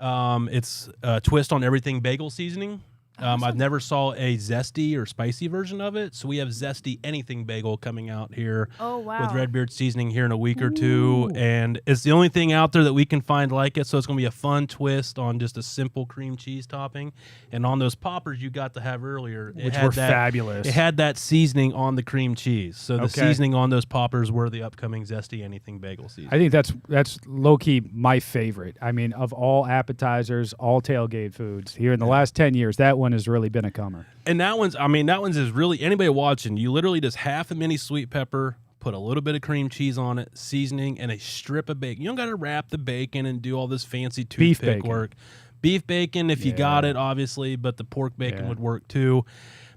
It's a twist on everything bagel seasoning. I've never saw a zesty or spicy version of it, so we have zesty anything bagel coming out here. Oh, wow. With Redbeard seasoning here in a week or two, and it's the only thing out there that we can find like it. So it's gonna be a fun twist on just a simple cream cheese topping, and on those poppers you got to have earlier, Which were fabulous. It had that seasoning on the cream cheese, so the Okay. seasoning on those poppers were the upcoming zesty anything bagel season. I think that's low key my favorite. I mean, of all appetizers, all tailgate foods here in the last 10 years, that one has really been a comer. And that one's is really, anybody watching, you literally just half a mini sweet pepper, put a little bit of cream cheese on it, seasoning, and a strip of bacon. You don't got to wrap the bacon and do all this fancy Beef toothpick bacon. work. Beef bacon, if you got Yeah. it, obviously, but the pork bacon Yeah. would work too.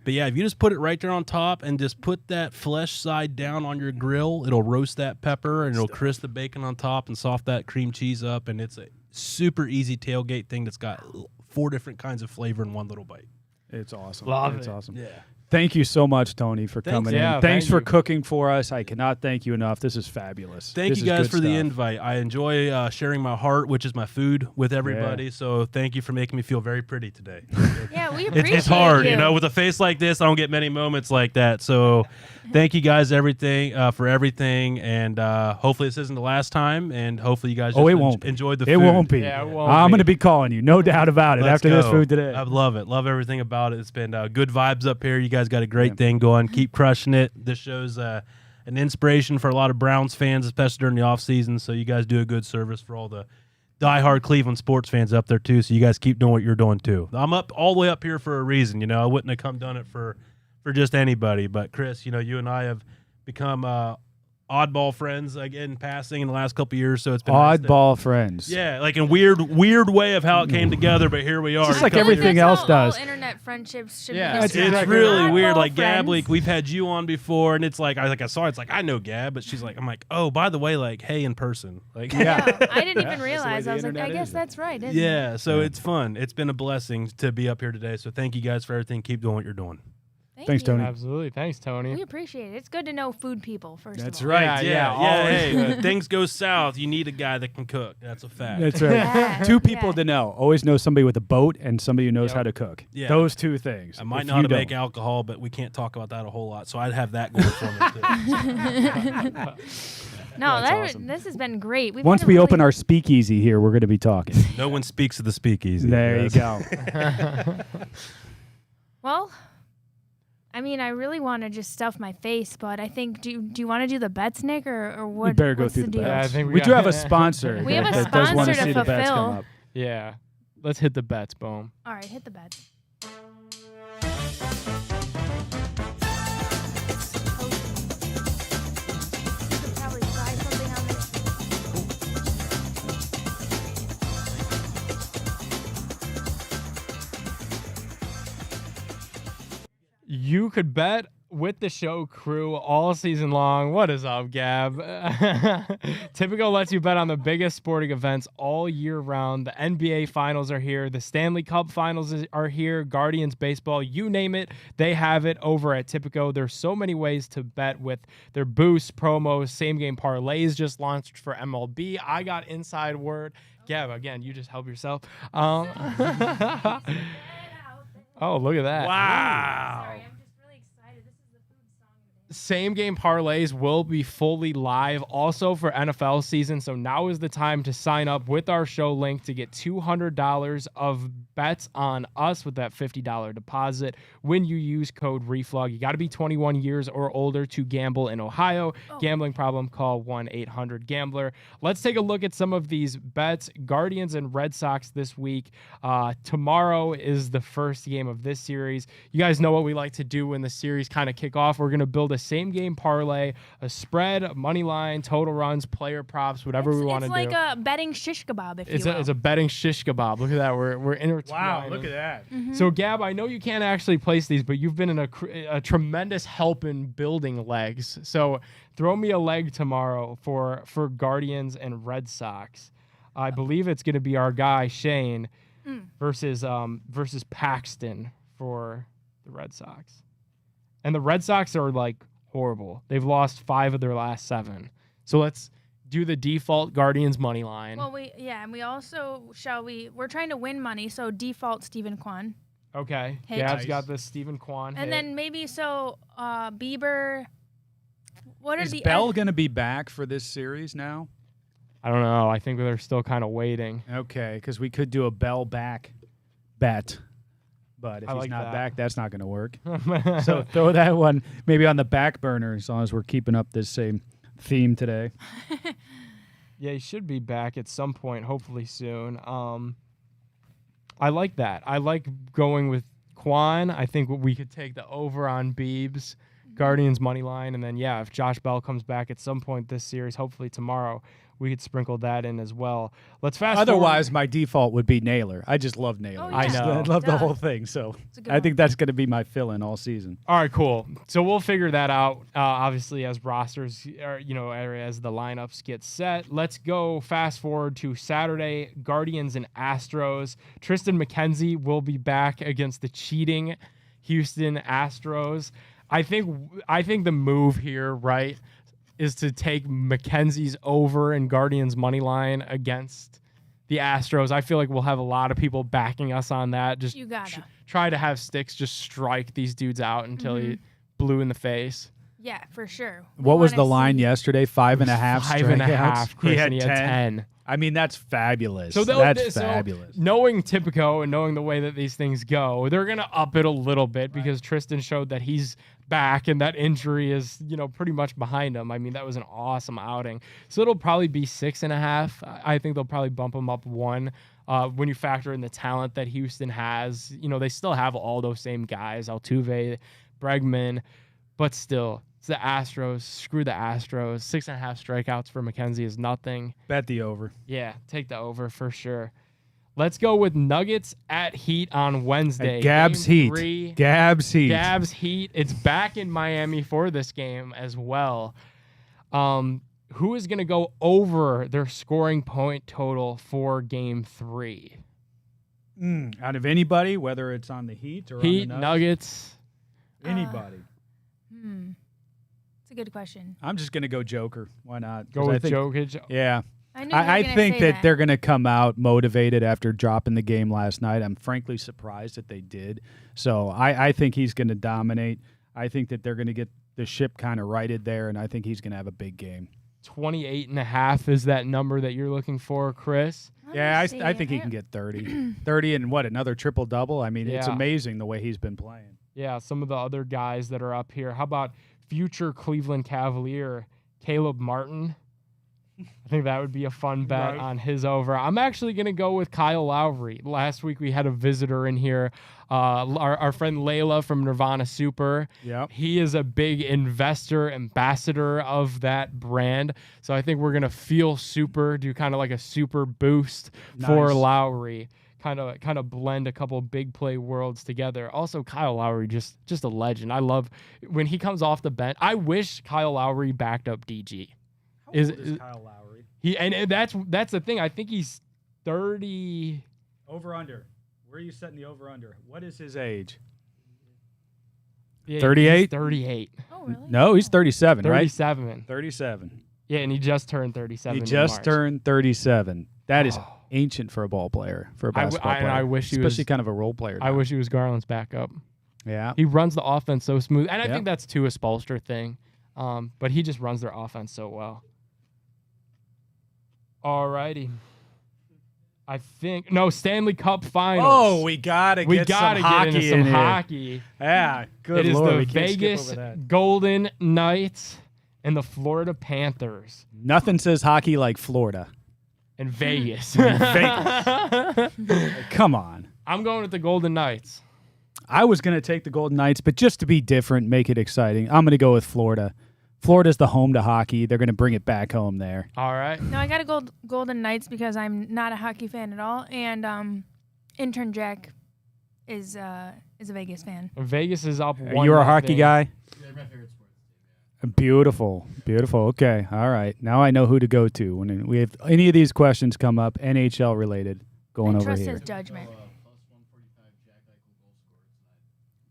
But yeah, if you just put it right there on top and just put that flesh side down on your grill, it'll roast that pepper and it'll crisp the bacon on top and soft that cream cheese up. And it's a super easy tailgate thing that's got 4 different kinds of flavor in one little bite. It's awesome. Love it's it. awesome. Yeah. Thank you so much, Tony, for coming in. Yeah, Thanks thank for you. cooking for us. I cannot thank you enough. This is fabulous. Thank This you is guys good for the stuff. invite. I enjoy sharing my heart, which is my food, with everybody. So thank you for making me feel very pretty today. Yeah, we appreciate It's hard, you. with a face like this, I don't get many moments like that. So thank you guys for everything. And hopefully this isn't the last time. And hopefully you guys Oh, just it won't be. enjoyed the It food. won't be. Yeah, it won't I'm be. going to be calling you, no doubt about it, Let's after this go. food today. I love it. Love everything about it. It's been good vibes up here. You guys got a great thing going. Keep crushing it. This show's an inspiration for a lot of Browns fans, especially during the off season. So you guys do a good service for all the diehard Cleveland sports fans up there too. So you guys keep doing what you're doing too. I'm up all the way up here for a reason. I wouldn't have come done it for just anybody. But Chris, you and I have become oddball friends in passing in the last couple of years. So it's been nice to- Oddball friends. yeah, like a weird way of how it came together. But here we are. Just a like couple everything years- else all does. internet friendships should Yeah, be that's history. It's exactly really Oddball weird. Like friends. Gab, we've had you on before, and it's like I saw it, it's like I know Gab, but she's like, I'm like, oh, by the way, like, hey, in person, like, Yeah. I didn't even the way realize. the I was like, I internet guess is. that's right. Isn't yeah. It? So it's fun. It's been a blessing to be up here today. So thank you guys for everything. Keep doing what you're doing. Thanks, you. Tony. Absolutely. Thanks, Tony. We appreciate it. It's good to know food people first. That's of all. right. Yeah, always Hey, good. when things go south, you need a guy that can cook. That's a fact. That's right. Yeah, 2 people yeah. to know. Always know somebody with a boat and somebody who knows Yep. how to cook. Yeah. Those 2 things. I might If know how you to make don't. alcohol, but we can't talk about that a whole lot. So I'd have that going for me too. No, That's awesome. this has been great. We've Once had a we really- open our speakeasy here, we're going to be talking. No one speaks of the speakeasy. There you Yes. go. Well, I mean, I really want to just stuff my face, but I think do you want to do the bets, Nick, or what? We better go what's through the the deal? Yeah, I bets. think we we got- do have a sponsor. We have a that does want sponsor to see the bets fulfill. come up. Yeah. Let's hit the bets. Boom. All right, hit the bets. Probably try something on this. You could bet with the show crew all season long. What is up, Gab? Tipico lets you bet on the biggest sporting events all year round. The NBA finals are here. The Stanley Cup finals are here. Guardians baseball, you name it, they have it over at Tipico. There's so many ways to bet with their boosts, promos, same game parlays just launched for MLB. I got inside word. Gab, again, you just help yourself. Oh, look at that. Wow. Sorry, I'm just really excited. This is the food song of the day. Same game parlays will be fully live also for NFL season. So now is the time to sign up with our show link to get $200 of bets on us with that $50 deposit when you use code REFLUG. You got to be 21 years or older to gamble in Ohio. Gambling problem, call 1-800-GAMBLER. Let's take a look at some of these bets. Guardians and Red Sox this week. Tomorrow is the first game of this series. You guys know what we like to do when the series kind of kick off. We're going to build a same game parlay, a spread, a money line, total runs, player props, whatever we want to It's do. like a betting shish kebab, if It's you will. a betting shish kebab. Look at that. We're intertwining. Wow, look at that. Mm-hmm. So, Gab, I know you can't actually place these, but you've been in a tremendous help in building legs. So, throw me a leg tomorrow for Guardians and Red Sox. I believe it's going to be our guy Shane versus Paxton for the Red Sox. And the Red Sox are like horrible. They've lost 5 of their last 7. So let's do the default Guardians money line. Well, and we also we're trying to win money, so default Stephen Kwan. Okay. Hitch. Gab's Nice. got the Stephen Kwan And hit. then maybe Bieber. What are Is the Bell going to be back for this series now? I don't know. I think they're still kind of waiting. Okay, because we could do a Bell back bet. But if I he's like not that. back, that's not going to work. So throw that one maybe on the back burner as long as we're keeping up this same theme today. Yeah, he should be back at some point, hopefully soon. I like that. I like going with Quan. I think we could take the over on Biebs, Guardians money line, and then if Josh Bell comes back at some point this series, hopefully tomorrow, we could sprinkle that in as well. Let's fast Otherwise, my default would be Naylor. I just love Naylor. Oh, I know. I love the Duh. whole thing. So It's a good I one. think that's going to be my fill-in all season. All right, cool. So we'll figure that out, obviously, as rosters, or as the lineups get set. Let's go fast forward to Saturday, Guardians and Astros. Tristan McKenzie will be back against the cheating Houston Astros. I think the move here, right, is to take McKenzie's over and Guardians money line against the Astros. I feel like we'll have a lot of people backing us on that. Just You gotta. try to have Sticks just strike these dudes out until he blue in the face. Yeah, for sure. We What was wanna the line see- yesterday? 5.5 5.5, strikeouts? Chris, He and had 10. I mean, that's fabulous. So That's fabulous. Knowing Tipico and knowing the way that these things go, they're gonna up it a little bit because Tristan showed that he's back and that injury is pretty much behind him. I mean, that was an awesome outing. So it'll probably be 6.5. I think they'll probably bump him up 1. When you factor in the talent that Houston has, they still have all those same guys, Altuve, Bregman, but still. It's the Astros. Screw the Astros. 6.5 strikeouts for McKenzie is nothing. Bet the over. Yeah, take the over for sure. Let's go with Nuggets at Heat on Wednesday. Gab's Game Heat. 3. Gab's Heat. Gab's Heat. It's back in Miami for this game as well. Who is going to go over their scoring point total for Game 3? Out of anybody, whether it's on the Heat or Heat, on the Nuggets. Anybody. It's a good question. I'm just going to go Joker. Why not? Go 'Cause with I think, Jokic. Yeah. I knew you were I gonna think say that they're going to come out motivated after dropping the game last night. I'm frankly surprised that they did. So I think he's going to dominate. I think that they're going to get the ship kind of righted there, and I think he's going to have a big game. 28.5 is that number that you're looking for, Chris? Yeah, Let me I see. think he can get 30. 30 and what, another triple-double? I mean, it's Yeah. amazing the way he's been playing. Yeah, some of the other guys that are up here. How about future Cleveland Cavalier, Caleb Martin? I think that would be a fun bet Right. on his over. I'm actually going to go with Kyle Lowry. Last week we had a visitor in here, our friend Layla from Nirvana Super. Yep. He is a big investor, ambassador of that brand. So I think we're going to feel super, do kind of like a super boost for Nice. Lowry. Kind of blend a couple big play worlds together. Also, Kyle Lowry, just a legend. I love when he comes off the bench. I wish Kyle Lowry backed up DG. Is Kyle Lowry? and that's the thing. I think he's 30. Over-under. Where are you setting the over-under? What is his age? Yeah, 38? he's 38. Oh, really? No, he's 37, right? 37. 37. Yeah, and he just turned 37. He in just March. turned 37. That is Oh. ancient for a ball player, for a I w- basketball I- and player. I wish he especially was- kind of a role player. I now. wish he was Garland's backup. Yeah. He runs the offense so smooth, and I Yeah. think that's too a Spolster thing. But he just runs their offense so well. Alrighty. I think Stanley Cup Finals. Oh, we gotta we get gotta some get hockey into some in here. hockey. Yeah, good It is lord, the we can't skip Vegas over that. Golden Knights and the Florida Panthers Nothing says hockey like Florida. and Vegas. Come on. I'm going with the Golden Knights. I was gonna take the Golden Knights, but just to be different, make it exciting, I'm gonna go with Florida. Florida's the home to hockey. They're gonna bring it back home there. All right. No, I got to go Golden Knights because I'm not a hockey fan at all, and intern Jack is a Vegas fan. Vegas is up 1-0. You're a hockey guy? Beautiful, beautiful. Okay, all right. Now I know who to go to when we have any of these questions come up, NHL related, going I over trust here. his judgment.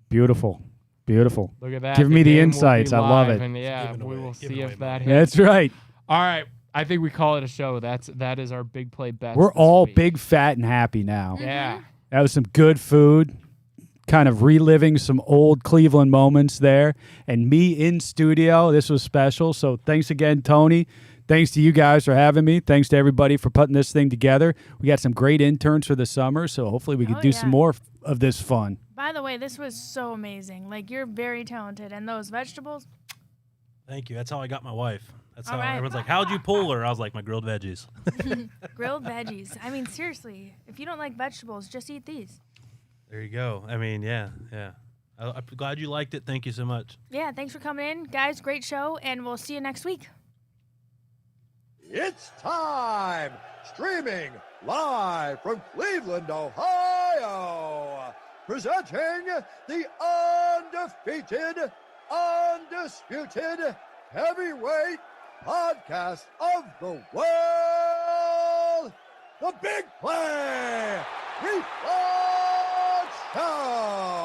Beautiful, beautiful. Look at that. Give me the game will be insights. I love live, it. And yeah, Giving we away- will giving see away if that money. hits. That's right. All right. I think we call it a show. That is our big play bet. We're all big, fat, and happy now. Yeah. That was some good food, kind of reliving some old Cleveland moments there, and me in studio. This was special. So thanks again, Tony. Thanks to you guys for having me. Thanks to everybody for putting this thing together. We got some great interns for the summer, so hopefully we can do some more of this fun. By the way, this was so amazing. Like, you're very talented, and those vegetables. Thank you. That's how I got my wife. That's All how right. everyone's like, how'd you pull her? I was like, my grilled veggies. Grilled veggies. I mean, seriously, if you don't like vegetables, just eat these. There you go. I mean, yeah. I'm glad you liked it. Thank you so much. Yeah, thanks for coming in. Guys, great show, and we'll see you next week. It's time! Streaming live from Cleveland, Ohio, presenting the undefeated, undisputed heavyweight podcast of the world, The Big Play Reflex Show!